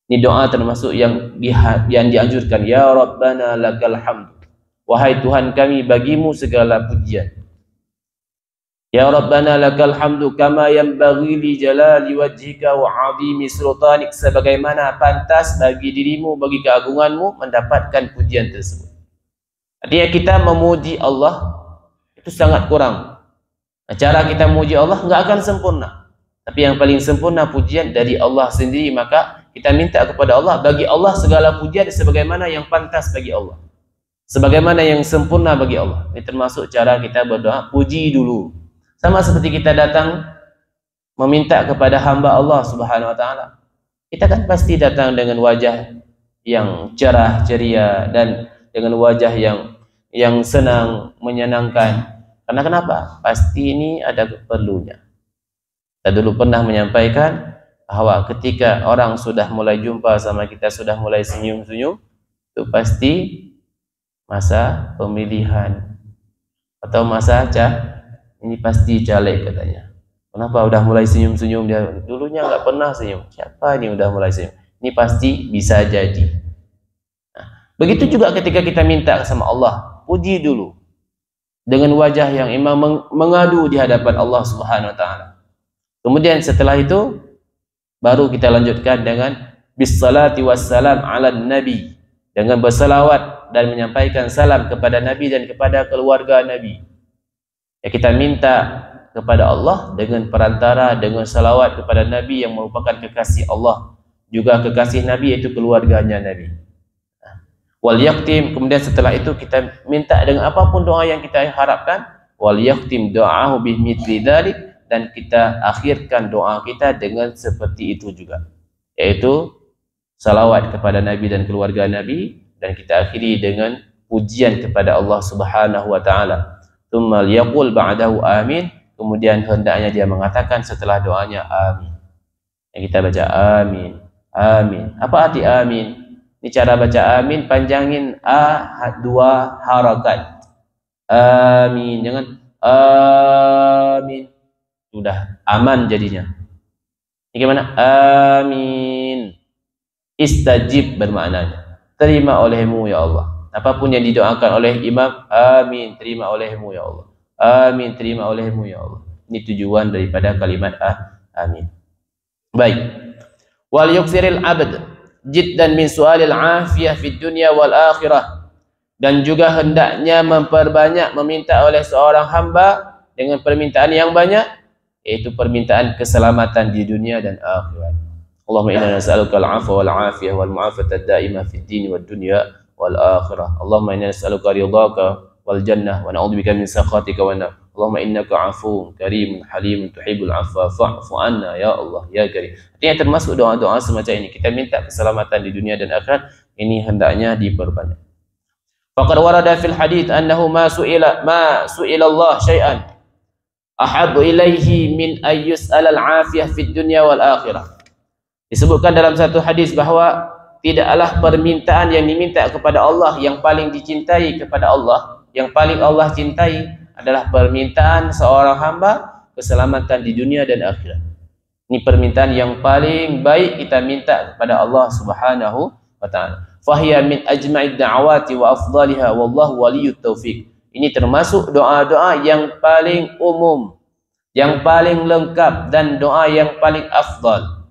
Ini doa termasuk yang dianjurkan. Ya Rabbana lakal hamdu, wahai Tuhan kami, bagimu segala pujian. Ya Rabbana lakal hamdu kama yanbaghi li jalali wajhika wa 'azimi sultanik, sebagaimana pantas bagi dirimu, bagi keagunganmu mendapatkan pujian tersebut. Artinya kita memuji Allah itu sangat kurang. Cara kita memuji Allah enggak akan sempurna, tapi yang paling sempurna pujian dari Allah sendiri. Maka kita minta kepada Allah, bagi Allah segala pujian sebagaimana yang pantas bagi Allah, sebagaimana yang sempurna bagi Allah. Ini termasuk cara kita berdoa, puji dulu. Sama seperti kita datang meminta kepada hamba Allah Subhanahu wa taala, kita kan pasti datang dengan wajah yang cerah ceria dan dengan wajah yang senang, menyenangkan. Karena kenapa? Pasti ini ada perlunya. Kita dulu pernah menyampaikan bahwa ketika orang sudah mulai jumpa sama kita, sudah mulai senyum-senyum, itu pasti masa pemilihan atau masa ini pasti caleg katanya. Kenapa udah mulai senyum-senyum dia? Dulunya nggak pernah senyum. Siapa ini udah mulai senyum? Ini pasti bisa jadi. Nah, begitu juga ketika kita minta sama Allah, puji dulu dengan wajah yang memang mengadu di hadapan Allah Subhanahu wa taala. Kemudian setelah itu baru kita lanjutkan dengan bissalati wassalam ala nabi, dengan bersalawat dan menyampaikan salam kepada Nabi dan kepada keluarga Nabi. Ya, kita minta kepada Allah dengan perantara dengan salawat kepada Nabi yang merupakan kekasih Allah, juga kekasih Nabi yaitu keluarganya Nabi. Wal yaktim, kemudian setelah itu kita minta dengan apapun doa yang kita harapkan. Wal yaktim doahu bimithli dzalik, dan kita akhirkan doa kita dengan seperti itu juga, yaitu salawat kepada Nabi dan keluarga Nabi, dan kita akhiri dengan pujian kepada Allah Subhanahu wa taala. Tsumma yaqul ba'dahu amin, kemudian hendaknya dia mengatakan setelah doanya amin. Yang kita baca amin, amin. Apa arti amin? Ini cara baca amin, panjangin a dua harakat. Amin, jangan amin. Sudah aman jadinya. Ini gimana? Amin. Istajib bermaknanya terima olehmu ya Allah. Apapun yang didoakan oleh imam, amin, terima olehmu ya Allah. Amin, terima olehmu ya Allah. Ini tujuan daripada kalimat amin. Baik. Wal yuksiril abd jiddan min su'alil afiyah fid dunya wal akhirah, dan juga hendaknya memperbanyak meminta oleh seorang hamba dengan permintaan yang banyak, yaitu permintaan keselamatan di dunia dan akhirat. Allahumma inna nas'aluka al-'afwa wal 'afiyah wal mu'afata ad-da'imah fid din wad dunya wal akhirah. Allahumma inna nas'aluka ridhaka wal jannah wa na'udzubika min sakhatika wan nar. Allahumma innaka 'afuwwun karimun halimun tuhibbul 'afwa fa'fu 'anna ya Allah ya karim. Artinya termasuk doa-doa semacam ini, kita minta keselamatan di dunia dan akhirat, ini hendaknya diperbanyak. Faqad warada fil hadits annahu ma su'ila Allah syai'an ahabbu ilaihi min ayyus'al al-'afiyah fid dunya wal akhirah. Disebutkan dalam satu hadis bahawa tidaklah permintaan yang diminta kepada Allah yang paling dicintai kepada Allah, yang paling Allah cintai adalah permintaan seorang hamba keselamatan di dunia dan akhirat. Ini permintaan yang paling baik kita minta kepada Allah Subhanahu wa taala. Fahiya min ajma'id da'awati wa afdaliha wallahu waliyyut taufiq. Ini termasuk doa-doa yang paling umum, yang paling lengkap, dan doa yang paling afdal.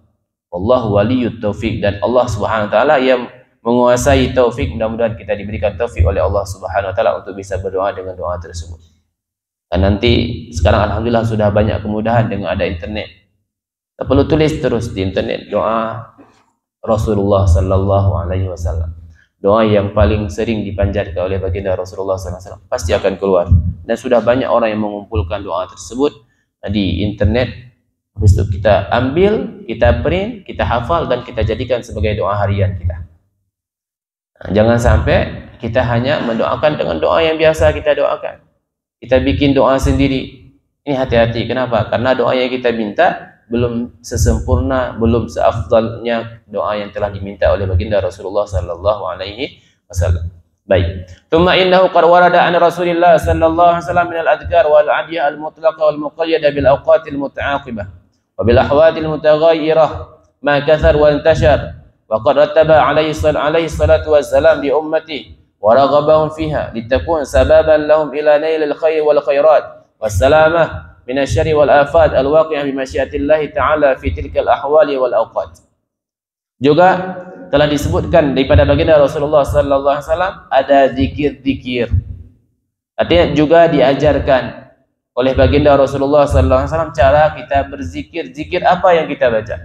Wallahu waliyyut taufiq, dan Allah Subhanahu wa taala yang menguasai taufik. Mudah-mudahan kita diberikan taufik oleh Allah Subhanahu wa taala untuk bisa berdoa dengan doa tersebut. Dan nanti sekarang alhamdulillah sudah banyak kemudahan dengan ada internet. Tak perlu tulis terus di internet doa Rasulullah sallallahu alaihi wasallam. Doa yang paling sering dipanjatkan oleh baginda Rasulullah sallallahu alaihi wasallam pasti akan keluar. Dan sudah banyak orang yang mengumpulkan doa tersebut di internet. Habis itu kita ambil, kita print, kita hafal, dan kita jadikan sebagai doa harian kita. Nah, jangan sampai kita hanya mendoakan dengan doa yang biasa kita doakan. Kita bikin doa sendiri. Ini hati-hati. Kenapa? Karena doa yang kita minta belum sesempurna, belum seafdalnya doa yang telah diminta oleh baginda Rasulullah sallallahu alaihi wasallam. Baik. Tsumma innahu qad warada an Rasulillah sallallahu alaihi wasallam min al-adhkar wal adiyah al-mutlaqah wal muqayyada bil awqatil muta'aqibah wa bil ahwadil mutaghayyirah ma kathar wa intashar, wa qad rattaba alaihi salatu wassalam li ummati wa raghabahum fiha litakun sababan lahum ila nailil khair wal khairat wassalamah min asy-syarri wal afat al-waqi'ah bi masyiatillah ta'ala fi tilkal ahwali wal awqat. Juga telah disebutkan daripada baginda Rasulullah sallallahu alaihi wasallam ada zikir-zikir. Artinya juga diajarkan oleh baginda Rasulullah sallallahu alaihi wasallam cara kita berzikir. Zikir apa yang kita baca?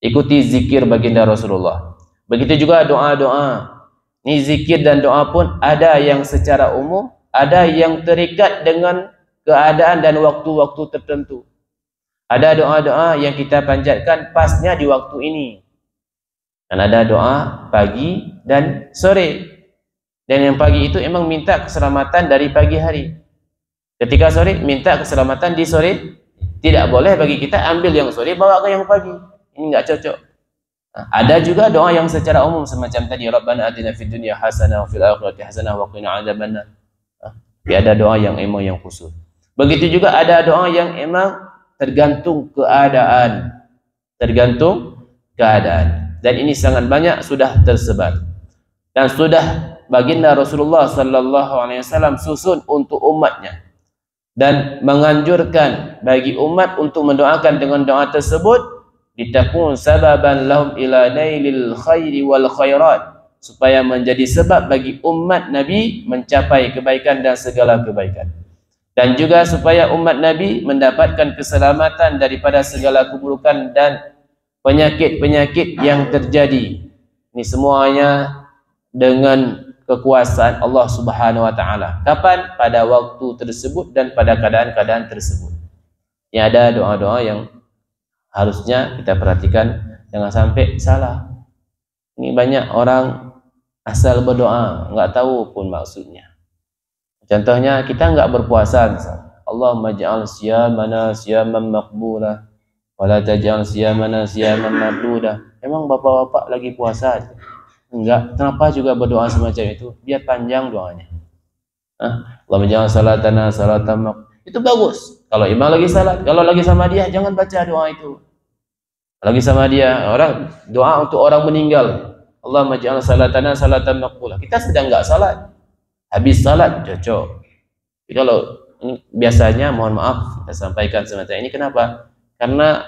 Ikuti zikir baginda Rasulullah. Begitu juga doa-doa. Ini zikir dan doa pun ada yang secara umum, ada yang terikat dengan keadaan dan waktu-waktu tertentu. Ada doa-doa yang kita panjatkan pasnya di waktu ini. Dan ada doa pagi dan sore. Dan yang pagi itu memang minta keselamatan dari pagi hari. Ketika sore, minta keselamatan di sore. Tidak boleh bagi kita ambil yang sore, bawa ke yang pagi. Ini enggak cocok. Nah, ada juga doa yang secara umum semacam tadi, Rabbana atina fid dunya hasanah wa fil akhirati hasanah wa qina adzabannar. Tapi ada doa yang emang yang khusus. Begitu juga ada doa yang emang tergantung keadaan. Tergantung keadaan. Dan ini sangat banyak sudah tersebar. Dan sudah baginda Rasulullah sallallahu alaihi wasallam susun untuk umatnya dan menganjurkan bagi umat untuk mendoakan dengan doa tersebut, litakun sababan lahum ila nailil khairi wal khairat, supaya menjadi sebab bagi umat Nabi mencapai kebaikan dan segala kebaikan, dan juga supaya umat Nabi mendapatkan keselamatan daripada segala keburukan dan penyakit-penyakit yang terjadi. Ini semuanya dengan kekuasaan Allah Subhanahu wa taala. Kapan? Pada waktu tersebut dan pada keadaan-keadaan tersebut. Yang ada doa-doa yang harusnya kita perhatikan, jangan sampai salah. Ini banyak orang asal berdoa, enggak tahu pun maksudnya. Contohnya kita enggak berpuasa, Allahumma ja'al siyamana siyaman maqbulah wa la taj'al siyamana siyaman mardudah. Memang bapak-bapak lagi puasa? Enggak. Kenapa juga berdoa semacam itu? Biar panjang doanya. Allahumma ja'al salatana salatan itu bagus. Kalau imam lagi salat, kalau lagi sama dia jangan baca doa itu. Lagi sama dia, orang doa untuk orang meninggal. Allahumma ja'al salatana salatan maqbulah. Kita sedang enggak salat. Habis salat cocok. Jadi kalau biasanya, mohon maaf kita sampaikan semacam ini, kenapa? Karena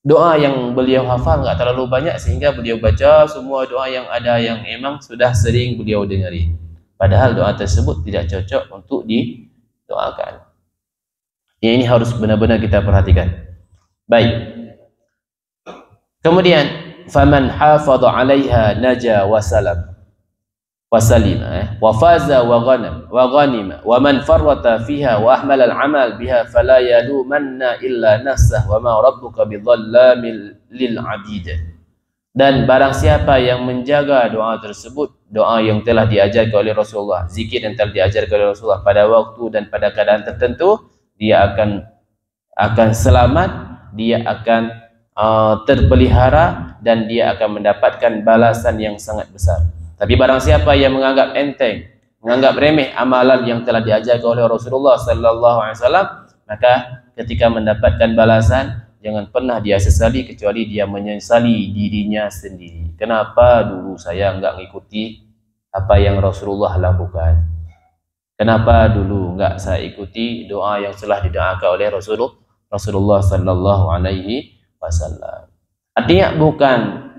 doa yang beliau hafal nggak terlalu banyak, sehingga beliau baca semua doa yang ada yang emang sudah sering beliau dengarin. Padahal doa tersebut tidak cocok untuk didoakan. Ini harus benar-benar kita perhatikan. Baik. Kemudian, faman hafadha 'alaiha naja wa salam wa salima wa faza wa ghanima wa man farrata fiha wa ahmala al-amal biha fala yalumanna illa nafsah wa ma rabbuka bidhallamil lil 'abid. Dan barang siapa yang menjaga doa tersebut, doa yang telah diajarkan oleh Rasulullah, zikir yang telah diajarkan oleh Rasulullah pada waktu dan pada keadaan tertentu, dia akan selamat, dia akan terpelihara, dan dia akan mendapatkan balasan yang sangat besar. Tapi barang siapa yang menganggap enteng, menganggap remeh amalan yang telah diajarkan oleh Rasulullah sallallahu alaihi wasallam, maka ketika mendapatkan balasan, jangan pernah dia sesali kecuali dia menyesali dirinya sendiri. Kenapa dulu saya enggak mengikuti apa yang Rasulullah lakukan? Kenapa dulu enggak saya ikuti doa yang telah didoakan oleh Rasulullah sallallahu alaihi wasallam? Artinya bukan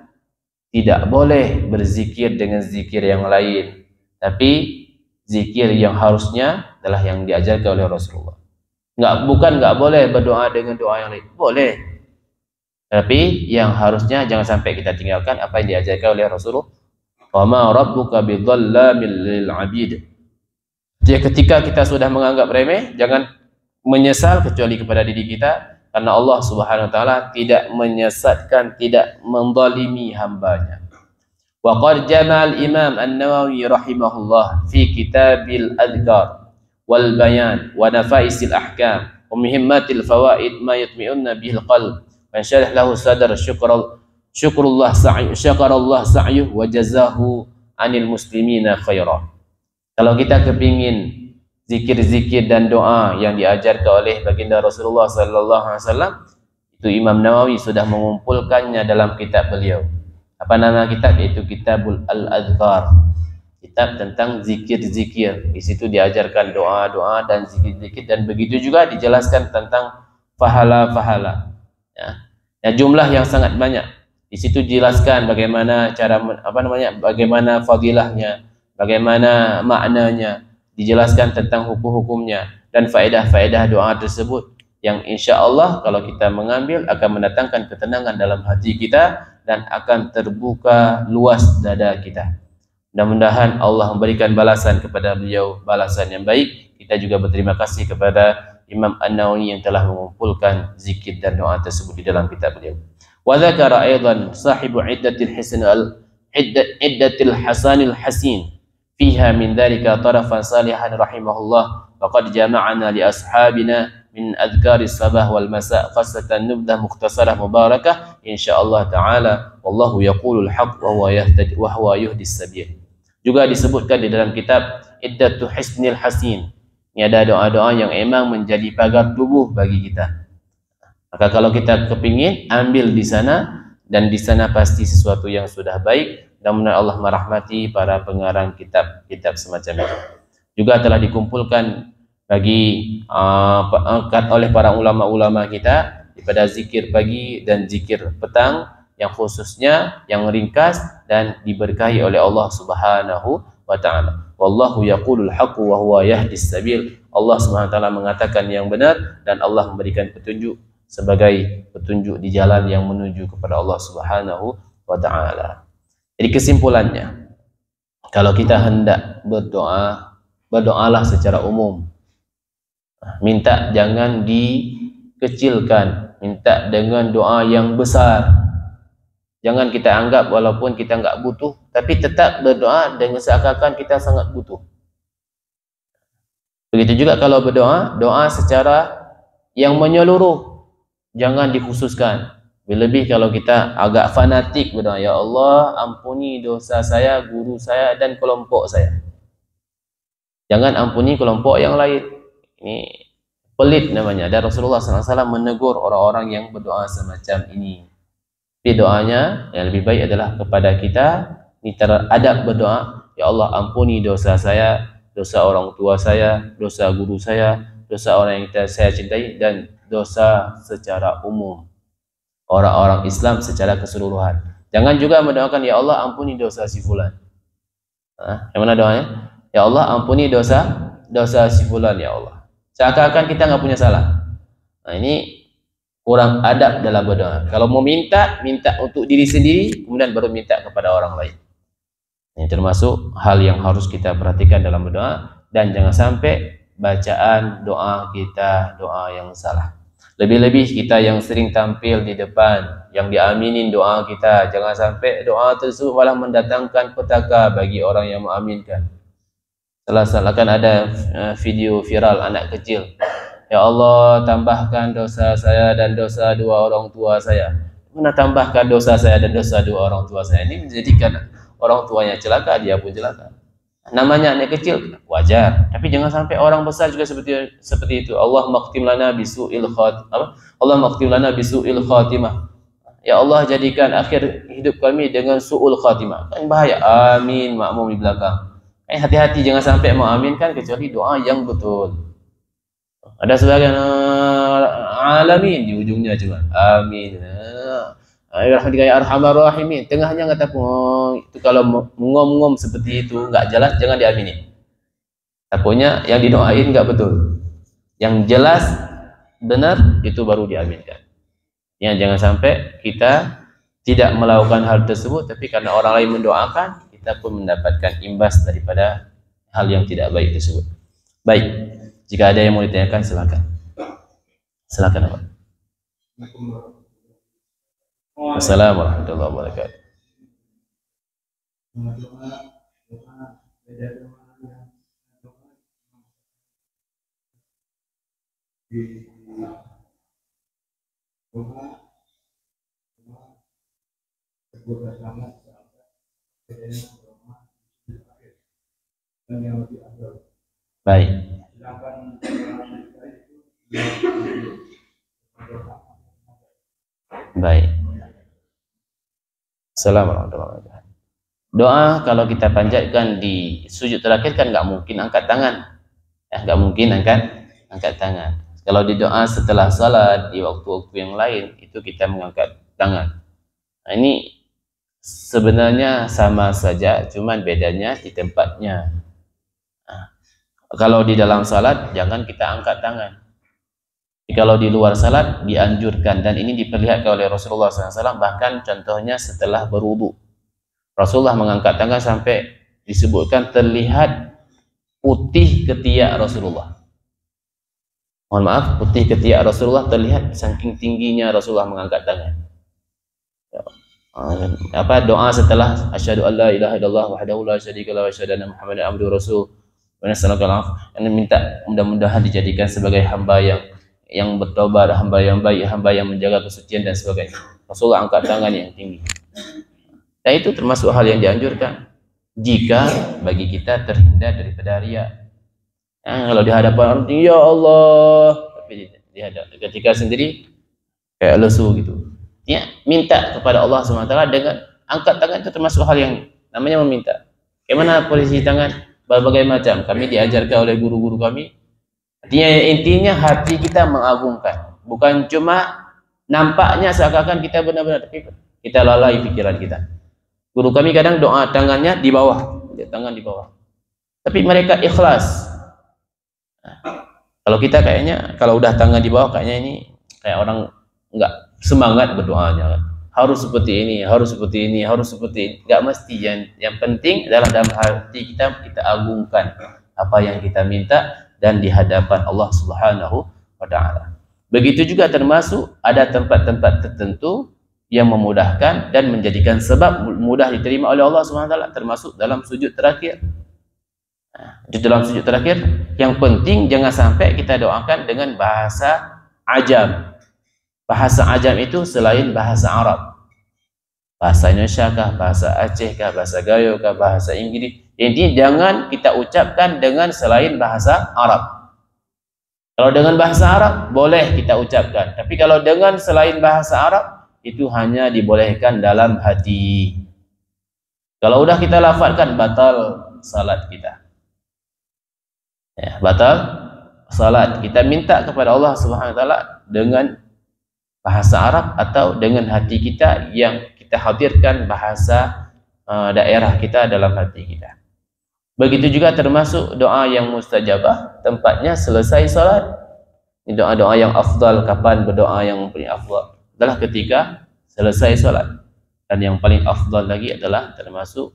tidak boleh berzikir dengan zikir yang lain, tapi zikir yang harusnya adalah yang diajarkan oleh Rasulullah. Bukan boleh berdoa dengan doa yang lain, boleh. Tapi yang harusnya jangan sampai kita tinggalkan apa yang diajarkan oleh Rasulullah. Wa ma rabbuka bidhallamil lil 'abid. Jadi ketika kita sudah menganggap remeh, jangan menyesal kecuali kepada diri kita. Karena Allah Subhanahu wa taala tidak menyesatkan, tidak menzalimi hambanya. Wa qad jama'a al-Imam An-Nawawi rahimahullah fi Kitabil Adhkar wal Bayan wa Nafaisil Ahkam wa Muhimmatil Fawaid ma yutmi'unna bihil qalb. Man syarah lahu sadar syukrullah sa'yuh wa jazahu 'anil muslimina khairah. Kalau kita kepingin zikir-zikir dan doa yang diajarkan oleh baginda Rasulullah sallallahu alaihi wasallam, itu Imam Nawawi sudah mengumpulkannya dalam kitab beliau. Apa nama kitab? Yaitu Kitabul Al-Adhkar. Kitab tentang zikir-zikir. Di situ diajarkan doa-doa dan zikir-zikir, dan begitu juga dijelaskan tentang pahala-pahala. Ya, jumlah yang sangat banyak. Di situ dijelaskan bagaimana cara bagaimana fadilahnya, bagaimana maknanya, dijelaskan tentang hukum-hukumnya dan faedah-faedah doa tersebut, yang insya Allah kalau kita mengambil akan mendatangkan ketenangan dalam hati kita dan akan terbuka luas dada kita. Mudah-mudahan Allah memberikan balasan kepada beliau, balasan yang baik. Kita juga berterima kasih kepada Imam An-Nawawi yang telah mengumpulkan zikir dan doa tersebut di dalam kitab beliau. Wa dzakara aidan sahibu iddatil hasanil hasin fiha min dhalika tarafan salihan rahimahullah, faqad jama'ana li ashabina min adhkari sabah wal masa' qasatan nubdah mukhtasarah mubarakah insyaallah taala, wallahu yaqulul haqq wa huwa yuhdis sabil. Juga disebutkan di dalam kitab Iddatu Hisnil Hasin Ini ada doa-doa yang emang menjadi pagar tubuh bagi kita. Maka kalau kita kepingin, ambil di sana, dan di sana pasti sesuatu yang sudah baik. Dan Allah merahmati para pengarang kitab-kitab semacam itu. Juga telah dikumpulkan bagi oleh para ulama-ulama kita pada zikir pagi dan zikir petang, yang khususnya yang ringkas dan diberkahi oleh Allah Subhanahu wa taala. Wallahu yaqulul haqqu wa huwa yahdis sabil. Allah Subhanahu wa taala mengatakan yang benar dan Allah memberikan petunjuk sebagai petunjuk di jalan yang menuju kepada Allah Subhanahu wa taala. Jadi kesimpulannya, kalau kita hendak berdoa, berdoalah secara umum. Minta jangan dikecilkan, minta dengan doa yang besar. Jangan kita anggap walaupun kita enggak butuh, tapi tetap berdoa dengan seakan-akan kita sangat butuh. Begitu juga kalau berdoa, doa secara yang menyeluruh, jangan dikhususkan. Lebih kalau kita agak fanatik berdoa, ya Allah ampuni dosa saya, guru saya dan kelompok saya. Jangan ampuni kelompok yang lain. Ini pelit namanya. Dan Rasulullah SAW menegur orang-orang yang berdoa semacam ini. Tapi doanya yang lebih baik adalah kepada kita, ini teradab berdoa, ya Allah ampuni dosa saya, dosa orang tua saya, dosa guru saya, dosa orang yang saya cintai, dan dosa secara umum, orang-orang Islam secara keseluruhan. Jangan juga mendoakan, ya Allah ampuni dosa si fulan. Yang mana doanya? Ya Allah ampuni dosa si fulan, ya Allah. Seakan-akan kita nggak punya salah. Nah, ini kurang adab dalam berdoa. Kalau mau minta untuk diri sendiri, kemudian baru minta kepada orang lain. Ini termasuk hal yang harus kita perhatikan dalam berdoa, dan jangan sampai bacaan doa kita doa yang salah. Lebih-lebih kita yang sering tampil di depan, yang diaminin doa kita, jangan sampai doa tersebut malah mendatangkan petaka bagi orang yang mengaminkan. Salah kan ada video viral anak kecil, ya Allah tambahkan dosa saya dan dosa dua orang tua saya. Mana tambahkan dosa saya dan dosa dua orang tua saya? Ini menjadikan orang tuanya celaka, dia pun celaka. Namanya anak kecil wajar, tapi jangan sampai orang besar juga seperti itu. Allah maqtim lana bisu'il khatimah. Allah maqtim lana bisu'il khatimah. Ya Allah jadikan akhir hidup kami dengan su'ul khatimah. Kan bahaya. Amin makmum di belakang. Hati-hati jangan sampai mengaminkan kecuali doa yang betul. Ada sebagian alamin di ujungnya cuma amin. Ya arhamar rahimin. Tengahnya kata itu kalau mengom-ngom seperti itu enggak jelas, jangan diamini. Takutnya yang didoain enggak betul. Yang jelas benar itu baru diaminkan. Ya, jangan sampai kita tidak melakukan hal tersebut, tapi karena orang lain mendoakan, kita pun mendapatkan imbas daripada hal yang tidak baik tersebut. Baik, jika ada yang mau ditanyakan silakan. Silakan Pak. Assalamualaikum warahmatullahi wabarakatuh. Baik. Baik. Assalamualaikum warahmatullahi wabarakatuh. Doa kalau kita panjatkan di sujud terakhir kan nggak mungkin angkat tangan, nggak mungkin angkat tangan. Kalau di doa setelah salat di waktu-waktu yang lain itu kita mengangkat tangan. Nah, ini sebenarnya sama saja, cuman bedanya di tempatnya. Nah, kalau di dalam salat jangan kita angkat tangan. Kalau di luar salat dianjurkan, dan ini diperlihatkan oleh Rasulullah SAW, bahkan contohnya setelah berwudu. Rasulullah mengangkat tangan sampai disebutkan terlihat putih ketiak Rasulullah. Mohon maaf, putih ketiak Rasulullah terlihat saking tingginya Rasulullah mengangkat tangan. Doa setelah asyhadu alla ilaha illallah wahdahu la syarika lahu wa asyhadu anna muhammadan abduhu rasul wa nasallallahu alaihi, minta mudah-mudahan dijadikan sebagai hamba yang bertobat, hamba yang baik, hamba yang menjaga kesucian dan sebagainya. Rasulullah angkat tangan yang tinggi. Dan itu termasuk hal yang dianjurkan jika bagi kita terhindar daripada riya. Kalau di hadapan orang, ya Allah, tapi ketika sendiri kayak lesu gitu. Ya, minta kepada Allah SWT dengan angkat tangan itu termasuk hal yang namanya meminta. Bagaimana posisi tangan? Berbagai macam. Kami diajarkan oleh guru-guru kami. Intinya hati kita mengagungkan. Bukan cuma nampaknya seakan-akan kita benar-benar, tapi kita lalai pikiran kita. Guru kami kadang doa tangannya di bawah, tangan di bawah. Tapi mereka ikhlas. Kalau kita kayaknya kalau udah tangan di bawah kayaknya ini kayak orang enggak semangat berdoanya kan. Harus seperti ini, harus seperti ini, harus seperti ini. Enggak mesti. Yang penting adalah dalam hati kita agungkan apa yang kita minta dan di hadapan Allah Subhanahu wa taala. Begitu juga termasuk ada tempat-tempat tertentu yang memudahkan dan menjadikan sebab mudah diterima oleh Allah Subhanahu wa taala, termasuk dalam sujud terakhir. Di dalam sujud terakhir yang penting jangan sampai kita doakan dengan bahasa ajam. Bahasa ajam itu selain bahasa Arab, bahasa Indonesia kah, bahasa Aceh kah, bahasa Gayo kah, bahasa Inggris. Intinya jangan kita ucapkan dengan selain bahasa Arab. Kalau dengan bahasa Arab boleh kita ucapkan, tapi kalau dengan selain bahasa Arab itu hanya dibolehkan dalam hati. Kalau udah kita lafazkan batal salat kita. Ya, batal salat. Kita minta kepada Allah Subhanahu wa taala dengan bahasa Arab atau dengan hati kita yang kita hadirkan bahasa daerah kita dalam hati kita. Begitu juga termasuk doa yang mustajabah, tempatnya selesai salat. Ini doa-doa yang afdal. Kapan berdoa yang paling afdal? Adalah ketika selesai salat. Dan yang paling afdal lagi adalah termasuk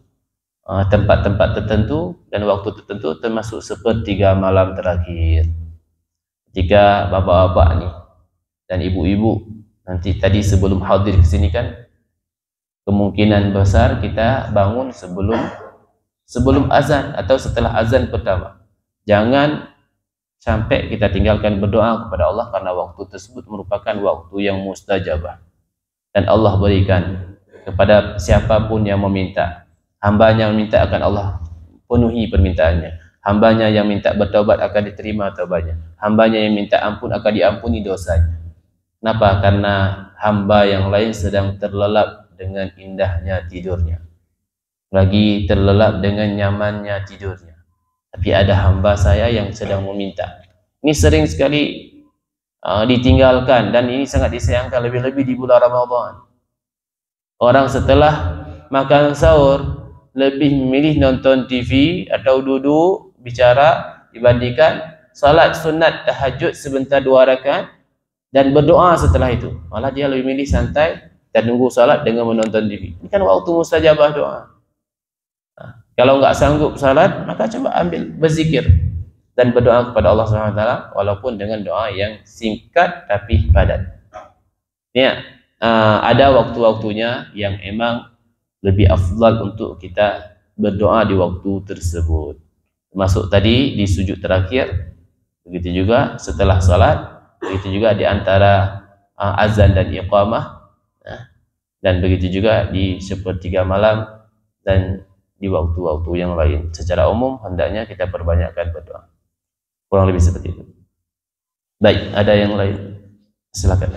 tempat-tempat tertentu dan waktu tertentu, termasuk sepertiga malam terakhir. Ketika bapak-bapak ni dan ibu-ibu nanti tadi sebelum hadir ke sini kan, kemungkinan besar kita bangun sebelum azan atau setelah azan pertama. Jangan sampai kita tinggalkan berdoa kepada Allah karena waktu tersebut merupakan waktu yang mustajabah. Dan Allah berikan kepada siapapun yang meminta. Hambanya meminta akan Allah penuhi permintaannya. Hambanya yang minta bertaubat akan diterima taubatnya. Hambanya yang minta ampun akan diampuni dosanya. Kenapa? Karena hamba yang lain sedang terlelap dengan indahnya tidurnya, lagi terlelap dengan nyamannya tidurnya. Tapi ada hamba saya yang sedang meminta. Ini sering sekali ditinggalkan dan ini sangat disayangkan, lebih-lebih di bulan Ramadan. Orang setelah makan sahur lebih memilih nonton TV atau duduk bicara dibandingkan salat sunat tahajud sebentar 2 rakaat dan berdoa setelah itu. Malah dia lebih milih santai dan nunggu salat dengan menonton TV. Ini kan waktu mustajabah doa. Kalau enggak sanggup salat, maka coba ambil berzikir dan berdoa kepada Allah SWT walaupun dengan doa yang singkat tapi padat. Ya, ada waktu-waktunya yang emang lebih afdal untuk kita berdoa di waktu tersebut. Termasuk tadi di sujud terakhir, begitu juga setelah salat, begitu juga di antara azan dan iqamah, dan begitu juga di sepertiga malam dan di waktu-waktu yang lain. Secara umum hendaknya kita perbanyakkan berdoa. Kurang lebih seperti itu. Baik, ada yang lain? Silakan.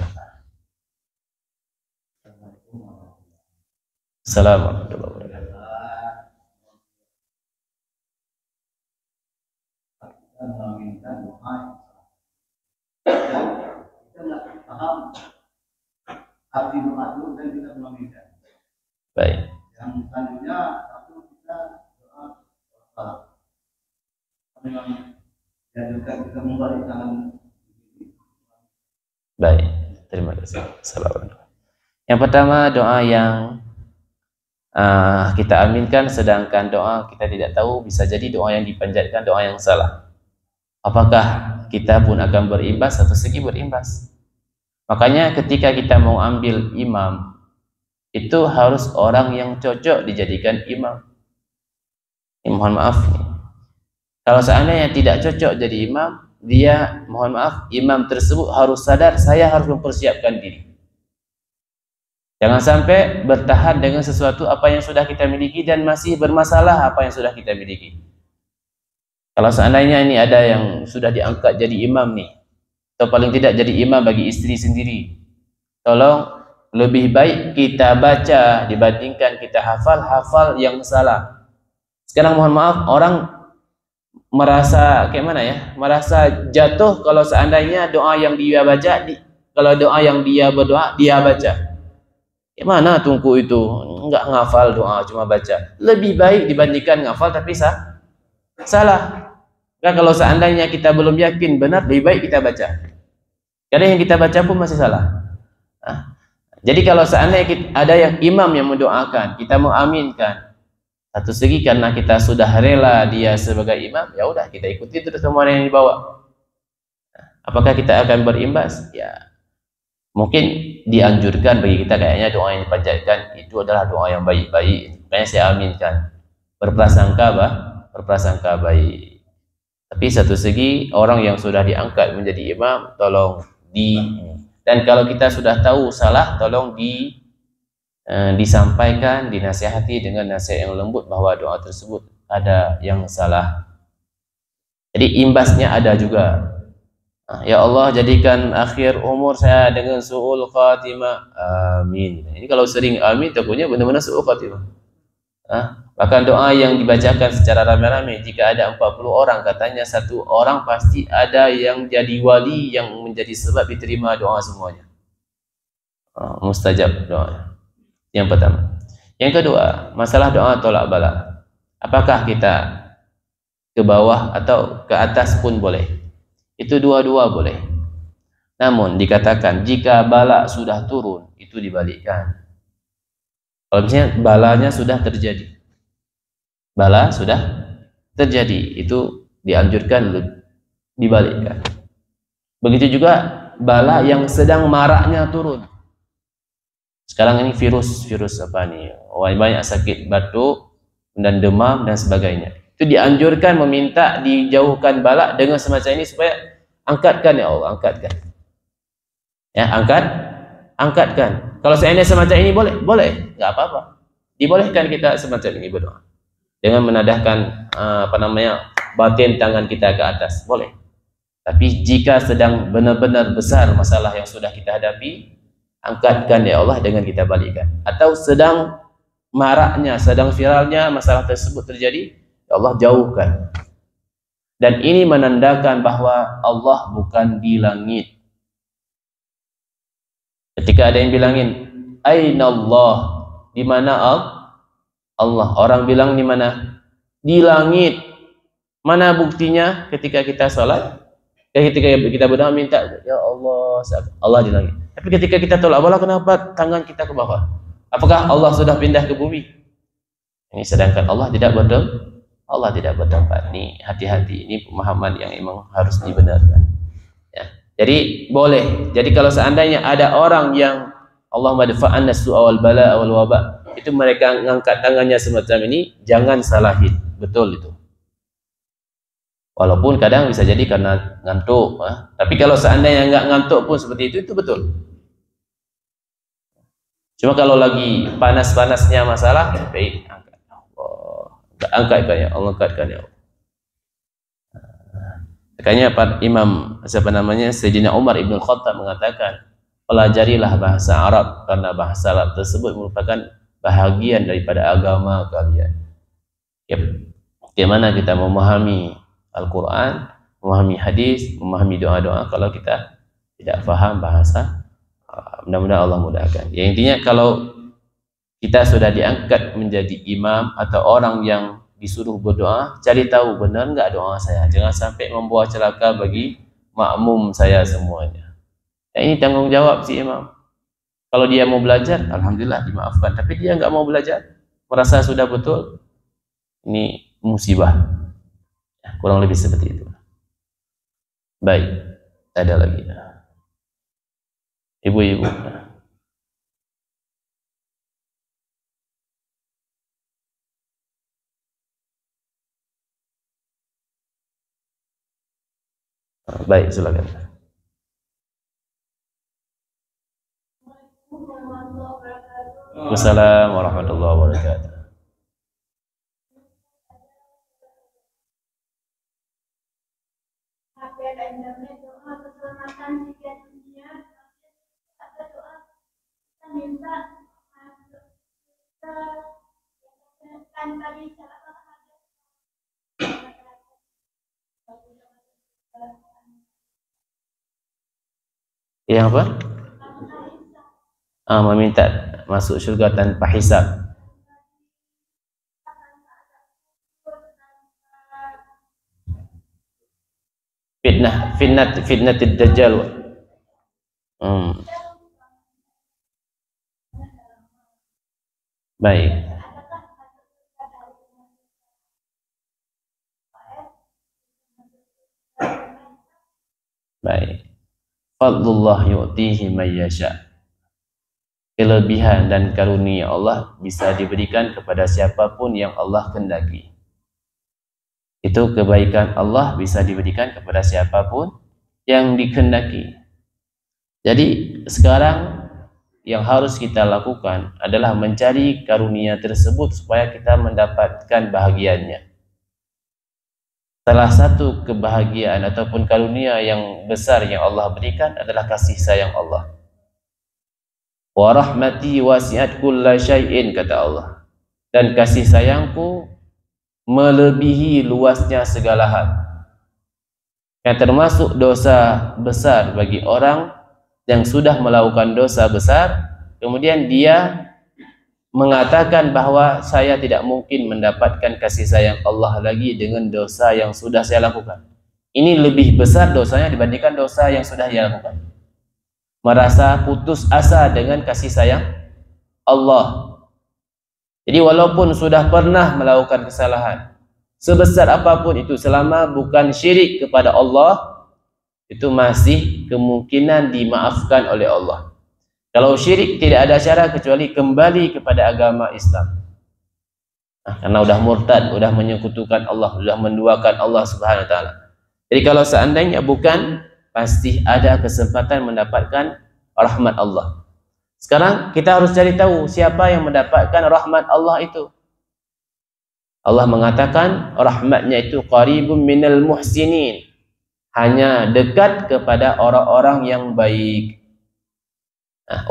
Assalamualaikum warahmatullahi wabarakatuh.
Meminta doa, kita nggak paham arti doa itu dan kita meminta.
Baik.
Yang selanjutnya satu kita doa memang dianjurkan kita membalik tangan.
Baik, terima kasih. Assalamualaikum. Yang pertama doa yang kita aminkan, sedangkan doa kita tidak tahu, bisa jadi doa yang dipanjatkan doa yang salah. Apakah kita pun akan berimbas atau segi berimbas? Makanya ketika kita mau ambil imam, itu harus orang yang cocok dijadikan imam. Mohon maaf nih, kalau seandainya tidak cocok jadi imam, dia, mohon maaf, imam tersebut harus sadar, saya harus mempersiapkan diri. Jangan sampai bertahan dengan sesuatu apa yang sudah kita miliki dan masih bermasalah apa yang sudah kita miliki. Kalau seandainya ini ada yang sudah diangkat jadi imam nih, atau paling tidak jadi imam bagi istri sendiri, tolong lebih baik kita baca dibandingkan kita hafal yang salah. Sekarang mohon maaf, orang merasa kayak mana ya? Merasa jatuh kalau seandainya doa yang dia baca, kalau doa yang dia berdoa dia baca. Gimana tungku itu? Enggak ngafal doa, cuma baca. Lebih baik dibandingkan ngafal tapi salah. Nah, kalau seandainya kita belum yakin benar, lebih baik kita baca. Karena yang kita baca pun masih salah. Nah, jadi kalau seandainya ada yang imam yang mendoakan, kita mengaminkan. Satu segi karena kita sudah rela dia sebagai imam, ya udah kita ikuti terus semua yang dibawa. Apakah kita akan berimbas? Ya, mungkin dianjurkan bagi kita kayaknya doa yang dipanjatkan itu adalah doa yang baik-baik. Makanya saya aminkan. Berprasangka baik. Tapi satu segi orang yang sudah diangkat menjadi imam, tolong dan kalau kita sudah tahu salah, tolong disampaikan, dinasihati dengan nasihat yang lembut bahwa doa tersebut ada yang salah. Jadi imbasnya ada juga. Ya Allah, jadikan akhir umur saya dengan su'ul khatimah. Amin. Ini kalau sering amin, takutnya benar-benar su'ul khatimah. Bahkan doa yang dibacakan secara rame-rame, jika ada 40 orang, katanya satu orang pasti ada yang jadi wali yang menjadi sebab diterima doa semuanya. Mustajab doa. Yang pertama. Yang kedua, masalah doa tolak bala. Apakah kita ke bawah atau ke atas pun boleh? Itu dua-dua boleh. Namun dikatakan jika bala sudah turun, itu dibalikkan. Kalau misalnya balanya sudah terjadi, bala sudah terjadi, itu dianjurkan dibalikkan. Begitu juga bala yang sedang maraknya turun. Sekarang ini virus apa nih? Banyak sakit batuk dan demam dan sebagainya. Itu dianjurkan meminta dijauhkan bala dengan semacam ini supaya angkatkan ya Allah, angkatkan. Ya, angkatkan. Kalau seandainya semacam ini boleh, nggak apa-apa. Dibolehkan kita semacam ini berdoa dengan menadahkan batin tangan kita ke atas, boleh. Tapi jika sedang benar-benar besar masalah yang sudah kita hadapi, angkatkan ya Allah dengan kita balikkan. Atau sedang maraknya, sedang viralnya masalah tersebut terjadi, ya Allah jauhkan. Dan ini menandakan bahwa Allah bukan di langit. Ketika ada yang bilangin, Aina Allah, di mana Allah? Orang bilang di mana? Di langit. Mana buktinya? Ketika kita sholat, ketika kita berdoa minta, ya Allah, Allah di langit. Tapi ketika kita tolak bala, kenapa tangan kita ke bawah? Apakah Allah sudah pindah ke bumi? Ini sedangkan Allah tidak bertempat. Nih, hati-hati. Ini pemahaman yang memang harus dibenarkan. Ya. Jadi boleh. Jadi kalau seandainya ada orang yang Allahumma dafa'anna su'a wal bala'a wal waba, itu mereka ngangkat tangannya semacam ini, jangan salahin. Betul itu. Walaupun kadang bisa jadi karena ngantuk. Tapi kalau seandainya nggak ngantuk pun seperti itu betul. Cuma kalau lagi panas-panasnya masalah, baik angkat. Angkatkan ya Allah, angkatkan ya Allah. Makanya Imam Sayyidina Umar Ibn Khattab mengatakan, pelajarilah bahasa Arab karena bahasa Arab tersebut merupakan bahagian daripada agama kalian. Ya, bagaimana kita memahami Al-Quran, memahami hadis, memahami doa-doa kalau kita tidak paham bahasa? Mudah-mudahan Allah mudahkan. Ya, intinya kalau kita sudah diangkat menjadi imam atau orang yang disuruh berdoa, cari tahu benar enggak doa saya. Jangan sampai membawa celaka bagi makmum saya semuanya. Ya, ini tanggung jawab si imam. Kalau dia mau belajar, alhamdulillah dimaafkan. Tapi dia enggak mau belajar, merasa sudah betul, ini musibah. Ya, kurang lebih seperti itu. Baik, ada lagi. Ibu-ibu. Baik, silakan. Wassalamualaikum warahmatullahi wabarakatuh. Yang apa? Meminta masuk syurga tanpa hisab. Fitnatid dajjal. Baik. Baik. Fadlullah yu'tihi may yasha. Kelebihan dan karunia Allah bisa diberikan kepada siapapun yang Allah kehendaki. Itu kebaikan Allah bisa diberikan kepada siapapun yang dikehendaki. Jadi sekarang yang harus kita lakukan adalah mencari karunia tersebut supaya kita mendapatkan bahagiannya. Salah satu kebahagiaan ataupun karunia yang besar yang Allah berikan adalah kasih sayang Allah. Wa rahmati wasi'at kulla syai'in, kata Allah. Dan kasih sayangku melebihi luasnya segala hal. Yang termasuk dosa besar bagi orang yang sudah melakukan dosa besar, kemudian dia mengatakan bahwa saya tidak mungkin mendapatkan kasih sayang Allah lagi dengan dosa yang sudah saya lakukan. Ini lebih besar dosanya dibandingkan dosa yang sudah dia lakukan. Merasa putus asa dengan kasih sayang Allah. Jadi walaupun sudah pernah melakukan kesalahan sebesar apapun itu, selama bukan syirik kepada Allah, itu masih kemungkinan dimaafkan oleh Allah. Kalau syirik tidak ada cara kecuali kembali kepada agama Islam. Karena sudah murtad, sudah menyekutukan Allah, sudah menduakan Allah Subhanahu wa taala. Jadi kalau seandainya bukan, pasti ada kesempatan mendapatkan rahmat Allah. Sekarang kita harus cari tahu siapa yang mendapatkan rahmat Allah itu. Allah mengatakan rahmatnya itu qaribun minal muhsinin, hanya dekat kepada orang-orang yang baik.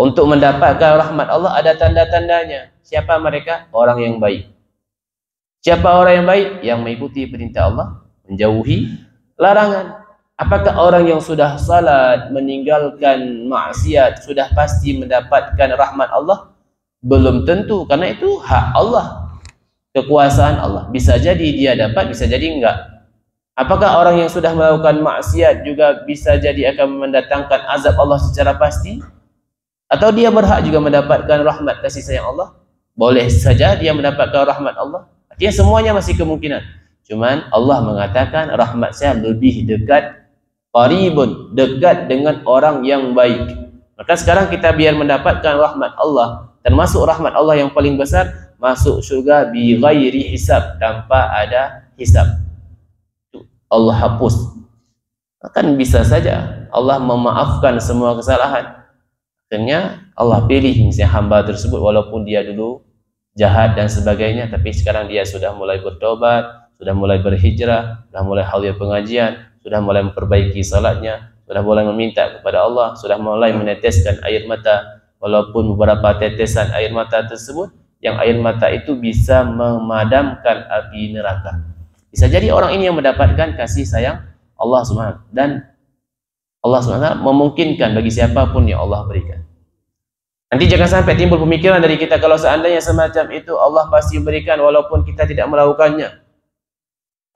Untuk mendapatkan rahmat Allah ada tanda-tandanya. Siapa mereka? Orang yang baik. Siapa orang yang baik? Yang mengikuti perintah Allah, menjauhi larangan. Apakah orang yang sudah salat, meninggalkan maksiat, sudah pasti mendapatkan rahmat Allah? Belum tentu, karena itu hak Allah, kekuasaan Allah. Bisa jadi dia dapat, bisa jadi enggak. Apakah orang yang sudah melakukan maksiat juga bisa jadi akan mendatangkan azab Allah secara pasti? Atau dia berhak juga mendapatkan rahmat kasih sayang Allah? Boleh saja dia mendapatkan rahmat Allah. Artinya semuanya masih kemungkinan. Cuman Allah mengatakan rahmat saya lebih dekat, qaribun, dekat dengan orang yang baik. Maka sekarang kita biar mendapatkan rahmat Allah, termasuk rahmat Allah yang paling besar, masuk syurga bi ghairi hisab, tanpa ada hisab. Allah hapus. Kan bisa saja Allah memaafkan semua kesalahan. Akhirnya Allah pilih misalnya hamba tersebut walaupun dia dulu jahat dan sebagainya, tapi sekarang dia sudah mulai bertobat, sudah mulai berhijrah, sudah mulai hadir pengajian, sudah mulai memperbaiki salatnya, sudah mulai meminta kepada Allah, sudah mulai meneteskan air mata, walaupun beberapa tetesan air mata tersebut, yang air mata itu bisa memadamkan api neraka. Bisa jadi orang ini yang mendapatkan kasih sayang Allah SWT, dan Allah SWT memungkinkan bagi siapapun yang Allah berikan. Nanti jangan sampai timbul pemikiran dari kita, kalau seandainya semacam itu Allah pasti berikan walaupun kita tidak melakukannya.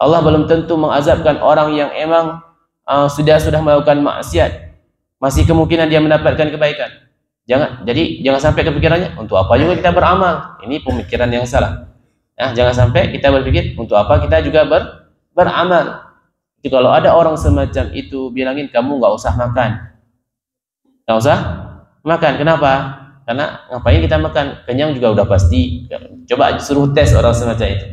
Allah belum tentu mengazabkan orang yang emang sudah melakukan maksiat. Masih kemungkinan dia mendapatkan kebaikan. Jadi jangan sampai kepikirannya untuk apa juga kita beramal. Ini pemikiran yang salah. Jangan sampai kita berpikir untuk apa kita juga beramal. Jadi kalau ada orang semacam itu, bilangin kamu nggak usah makan, nggak usah makan. Kenapa? Karena ngapain kita makan? Kenyang juga udah pasti. Coba suruh tes orang semacam itu.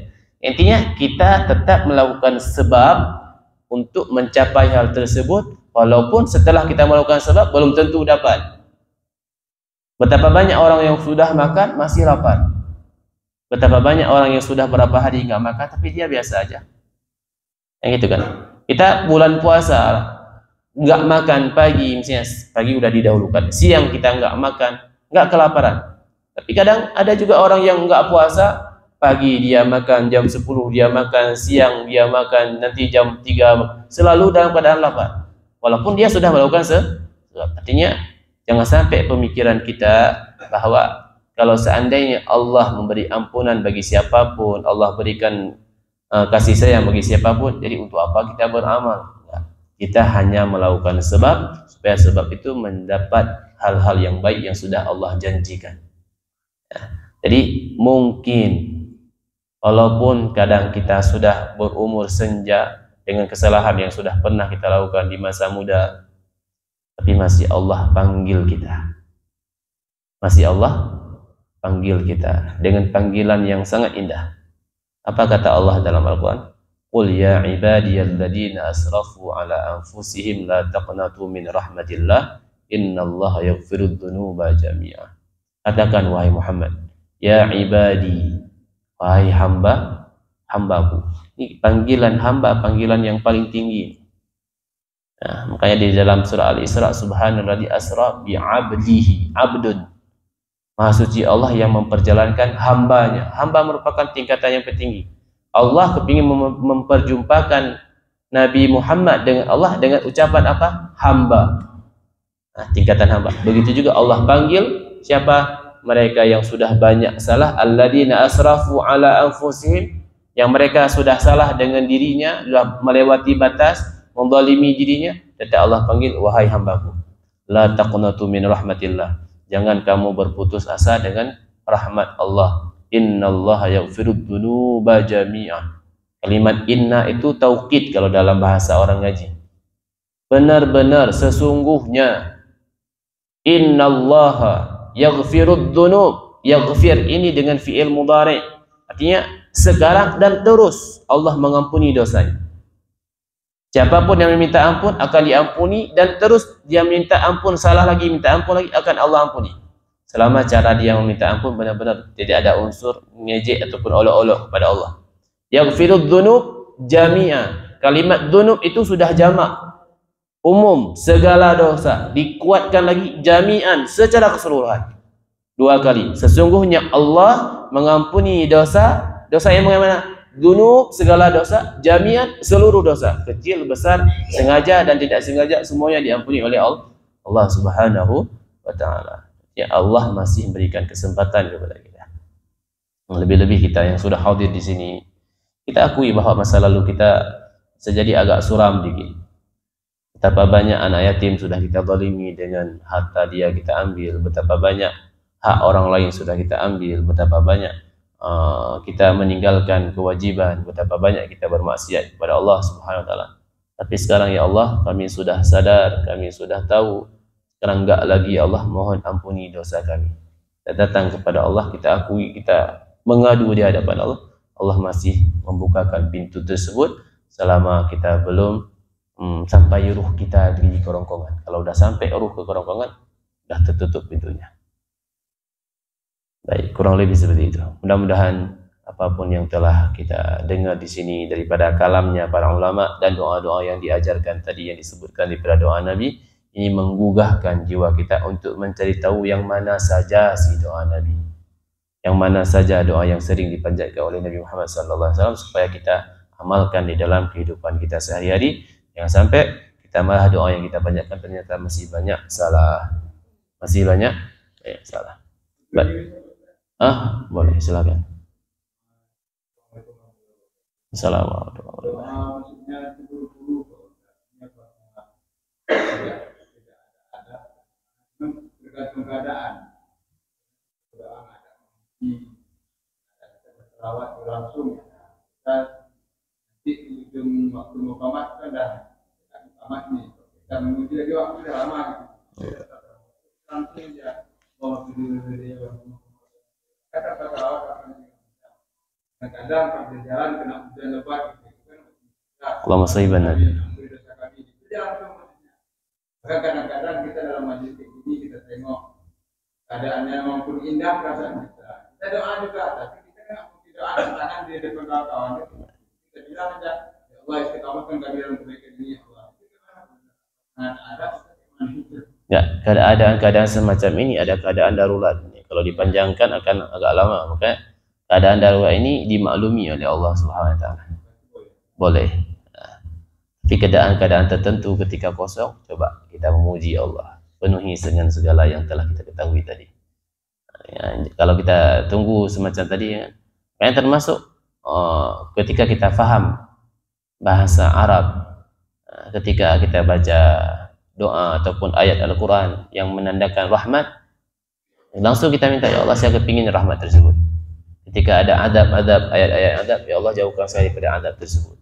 Intinya kita tetap melakukan sebab untuk mencapai hal tersebut, walaupun setelah kita melakukan sebab belum tentu dapat. Betapa banyak orang yang sudah makan masih lapar. Betapa banyak orang yang sudah berapa hari nggak makan tapi dia biasa aja. Yang gitu kan. Kita bulan puasa nggak makan pagi, misalnya pagi udah didahulukan, siang kita nggak makan, enggak kelaparan. Tapi kadang ada juga orang yang enggak puasa, pagi dia makan, jam 10 dia makan, siang dia makan, nanti jam 3 selalu dalam keadaan lapar. Walaupun dia sudah melakukan artinya jangan sampai pemikiran kita bahawa kalau seandainya Allah memberi ampunan bagi siapapun, Allah berikan kasih sayang bagi siapapun, jadi untuk apa kita beramal? Kita hanya melakukan sebab supaya sebab itu mendapat hal-hal yang baik yang sudah Allah janjikan. Jadi mungkin walaupun kadang kita sudah berumur senja dengan kesalahan yang sudah pernah kita lakukan di masa muda, tapi masih Allah panggil kita. Masih Allah panggil kita dengan panggilan yang sangat indah. Apa kata Allah dalam Al-Quran? Qul ya ibadiyalladzina asrafu ala anfusihim la taqnatu min rahmatillah innallaha yaghfirudz dzunuba jami'a. Katakan wahai Muhammad, ya ibadi, wahai hambaku. Ini panggilan hamba, panggilan yang paling tinggi. Nah, makanya di dalam surah Al-Isra, subhanalladzi asra bi 'abdihi, abdun. Maha suci Allah yang memperjalankan hambanya. Hamba merupakan tingkatan yang tertinggi. Allah kepingin memperjumpakan Nabi Muhammad dengan Allah dengan ucapan apa? Hamba. Nah, tingkatan hamba. Begitu juga Allah panggil siapa? Mereka yang sudah banyak salah, alladzina asrafu ala anfusihim, yang mereka sudah salah dengan dirinya, sudah melewati batas, menzalimi dirinya. Kata Allah panggil, wahai hambaku, la taqnatu min rahmatillah. Jangan kamu berputus asa dengan rahmat Allah. Innallaha yaghfirudz dzunuba jami'ah. Kalimat inna itu taukid kalau dalam bahasa orang ngaji. Benar-benar sesungguhnya innallaha yaghfirudz dzunub. Yaghfir ini dengan fi'il mudhari'. Artinya sekarang dan terus Allah mengampuni dosanya. Siapapun yang meminta ampun akan diampuni, dan terus dia minta ampun, salah lagi, minta ampun lagi, akan Allah ampuni. Selama cara dia meminta ampun benar-benar tidak ada unsur ngejek ataupun olok-olok kepada Allah. Yaghfirudz dzunub jami'a. Kalimat dzunub itu sudah jamak, umum, segala dosa. Dikuatkan lagi jami'an, secara keseluruhan. Dua kali. Sesungguhnya Allah mengampuni dosa. Dosa yang bagaimana? Dzunub, segala dosa, jami'an, seluruh dosa, kecil, besar, sengaja dan tidak sengaja, semuanya diampuni oleh Allah Subhanahu wa ta'ala. Ya, Allah masih memberikan kesempatan kepada kita. Lebih-lebih kita yang sudah hadir di sini, kita akui bahwa masa lalu kita sejadi agak suram dikit. Betapa banyak anak yatim sudah kita zalimi, dengan harta dia kita ambil. Betapa banyak hak orang lain sudah kita ambil. Betapa banyak kita meninggalkan kewajiban. Betapa banyak kita bermaksiat kepada Allah Subhanahu wa ta'ala. Tapi sekarang ya Allah, kami sudah sadar, kami sudah tahu. Sekarang enggak lagi ya Allah, mohon ampuni dosa kami. Kita datang kepada Allah, kita akui, kita mengadu di hadapan Allah. Allah masih membukakan pintu tersebut selama kita belum sampai ruh kita di kerongkongan. Kalau sudah sampai ruh ke kerongkongan, sudah tertutup pintunya. Baik, kurang lebih seperti itu. Mudah-mudahan apapun yang telah kita dengar di sini daripada kalamnya para ulama dan doa-doa yang diajarkan tadi, yang disebutkan daripada doa Nabi, ini menggugahkan jiwa kita untuk mencari tahu yang mana saja si doa Nabi, yang mana saja doa yang sering dipanjatkan oleh Nabi Muhammad SAW, supaya kita amalkan di dalam kehidupan kita sehari-hari. Jangan sampai kita malah doa yang kita panjatkan ternyata masih banyak salah, masih banyak salah. Baik. Boleh, silakan. Assalamualaikum warahmatullahi
wabarakatuh. Nanti ujung waktu muqamat kan dah muqamat ni, kita menguji lagi waktu dah lama. Langsung dia bawa video kata-kata awak kadang-kadang pas berjalan kena hujan lebat gitu kan.
Allahumma sayyiban nabi.
Kadang-kadang kita dalam majlis ini kita tengok keadaannya maupun indah perasaan kita. Kita doa juga, tapi kita kan mungkin doa tangan di depan kawan-kawan. Kita bilang aja, ya Allah istiqamahkan kami dalam kebaikan ini ya Allah. Nah, ada
Ya, keadaan-keadaan semacam ini ada keadaan darurat. Kalau dipanjangkan akan agak lama. Maka keadaan darurat ini dimaklumi oleh Allah Subhanahu Wa Taala. Boleh. Tapi keadaan-keadaan tertentu ketika kosong, coba kita memuji Allah, penuhi dengan segala yang telah kita ketahui tadi. Ya, kalau kita tunggu semacam tadi, yang termasuk ketika kita faham bahasa Arab, ketika kita baca doa ataupun ayat Al-Quran yang menandakan rahmat, langsung kita minta, ya Allah saya kepingin rahmat tersebut. Ketika ada adab-adab, ayat-ayat adab, ya Allah jauhkan saya daripada adab tersebut.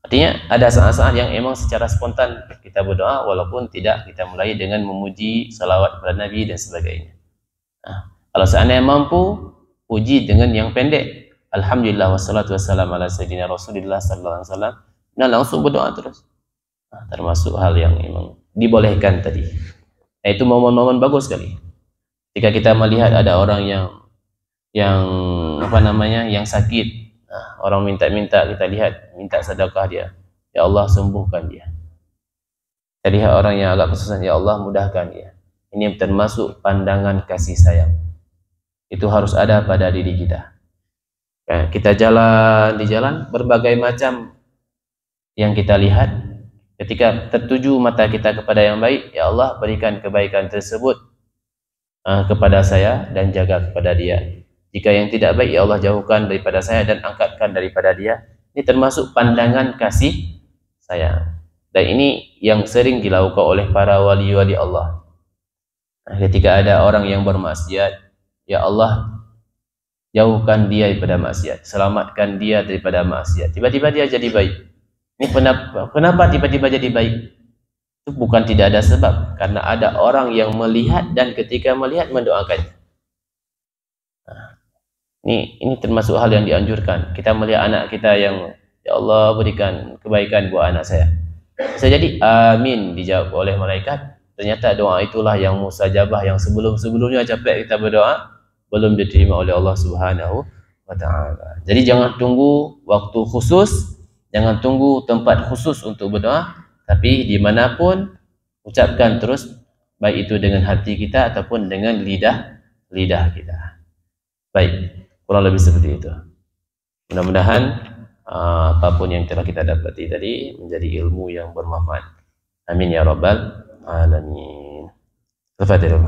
Artinya ada saat-saat yang emang secara spontan kita berdoa walaupun tidak kita mulai dengan memuji salawat kepada Nabi dan sebagainya. Kalau seandainya mampu, puji dengan yang pendek, alhamdulillah wassalatu wassalamu ala sayyidina Rasulillah sallallahu alaihi wasallam. Nah, langsung berdoa terus. Termasuk hal yang memang dibolehkan tadi. Itu momen-momen bagus sekali. Jika kita melihat ada orang yang sakit, orang minta-minta, kita lihat, minta sedekah dia, ya Allah sembuhkan dia. Kita lihat orang yang agak kesusahan, ya Allah mudahkan dia. Ini termasuk pandangan kasih sayang. Itu harus ada pada diri kita. Kita jalan di jalan, berbagai macam yang kita lihat. Ketika tertuju mata kita kepada yang baik, ya Allah berikan kebaikan tersebut kepada saya dan jaga kepada dia. Jika yang tidak baik, ya Allah jauhkan daripada saya dan angkatkan daripada dia. Ini termasuk pandangan kasih sayang. Dan ini yang sering dilakukan oleh para wali-wali Allah. Ketika ada orang yang bermaksiat, ya Allah jauhkan dia daripada maksiat, selamatkan dia daripada maksiat. Tiba-tiba dia jadi baik. Ini kenapa tiba-tiba jadi baik? Itu bukan tidak ada sebab, karena ada orang yang melihat dan ketika melihat mendoakannya. Ini termasuk hal yang dianjurkan. Kita melihat anak kita yang, ya Allah berikan kebaikan buat anak saya. Bisa jadi amin dijawab oleh malaikat. Ternyata doa itulah yang mustajabah, yang sebelum-sebelumnya capek kita berdoa belum diterima oleh Allah Subhanahu wa Ta'ala. Jadi jangan tunggu waktu khusus, jangan tunggu tempat khusus untuk berdoa, tapi dimanapun ucapkan terus, baik itu dengan hati kita ataupun dengan lidah kita. Baik, kurang lebih seperti itu. Mudah-mudahan apapun yang telah kita dapati tadi menjadi ilmu yang bermanfaat. Amin ya rabbal alamin. Al-Fatihah.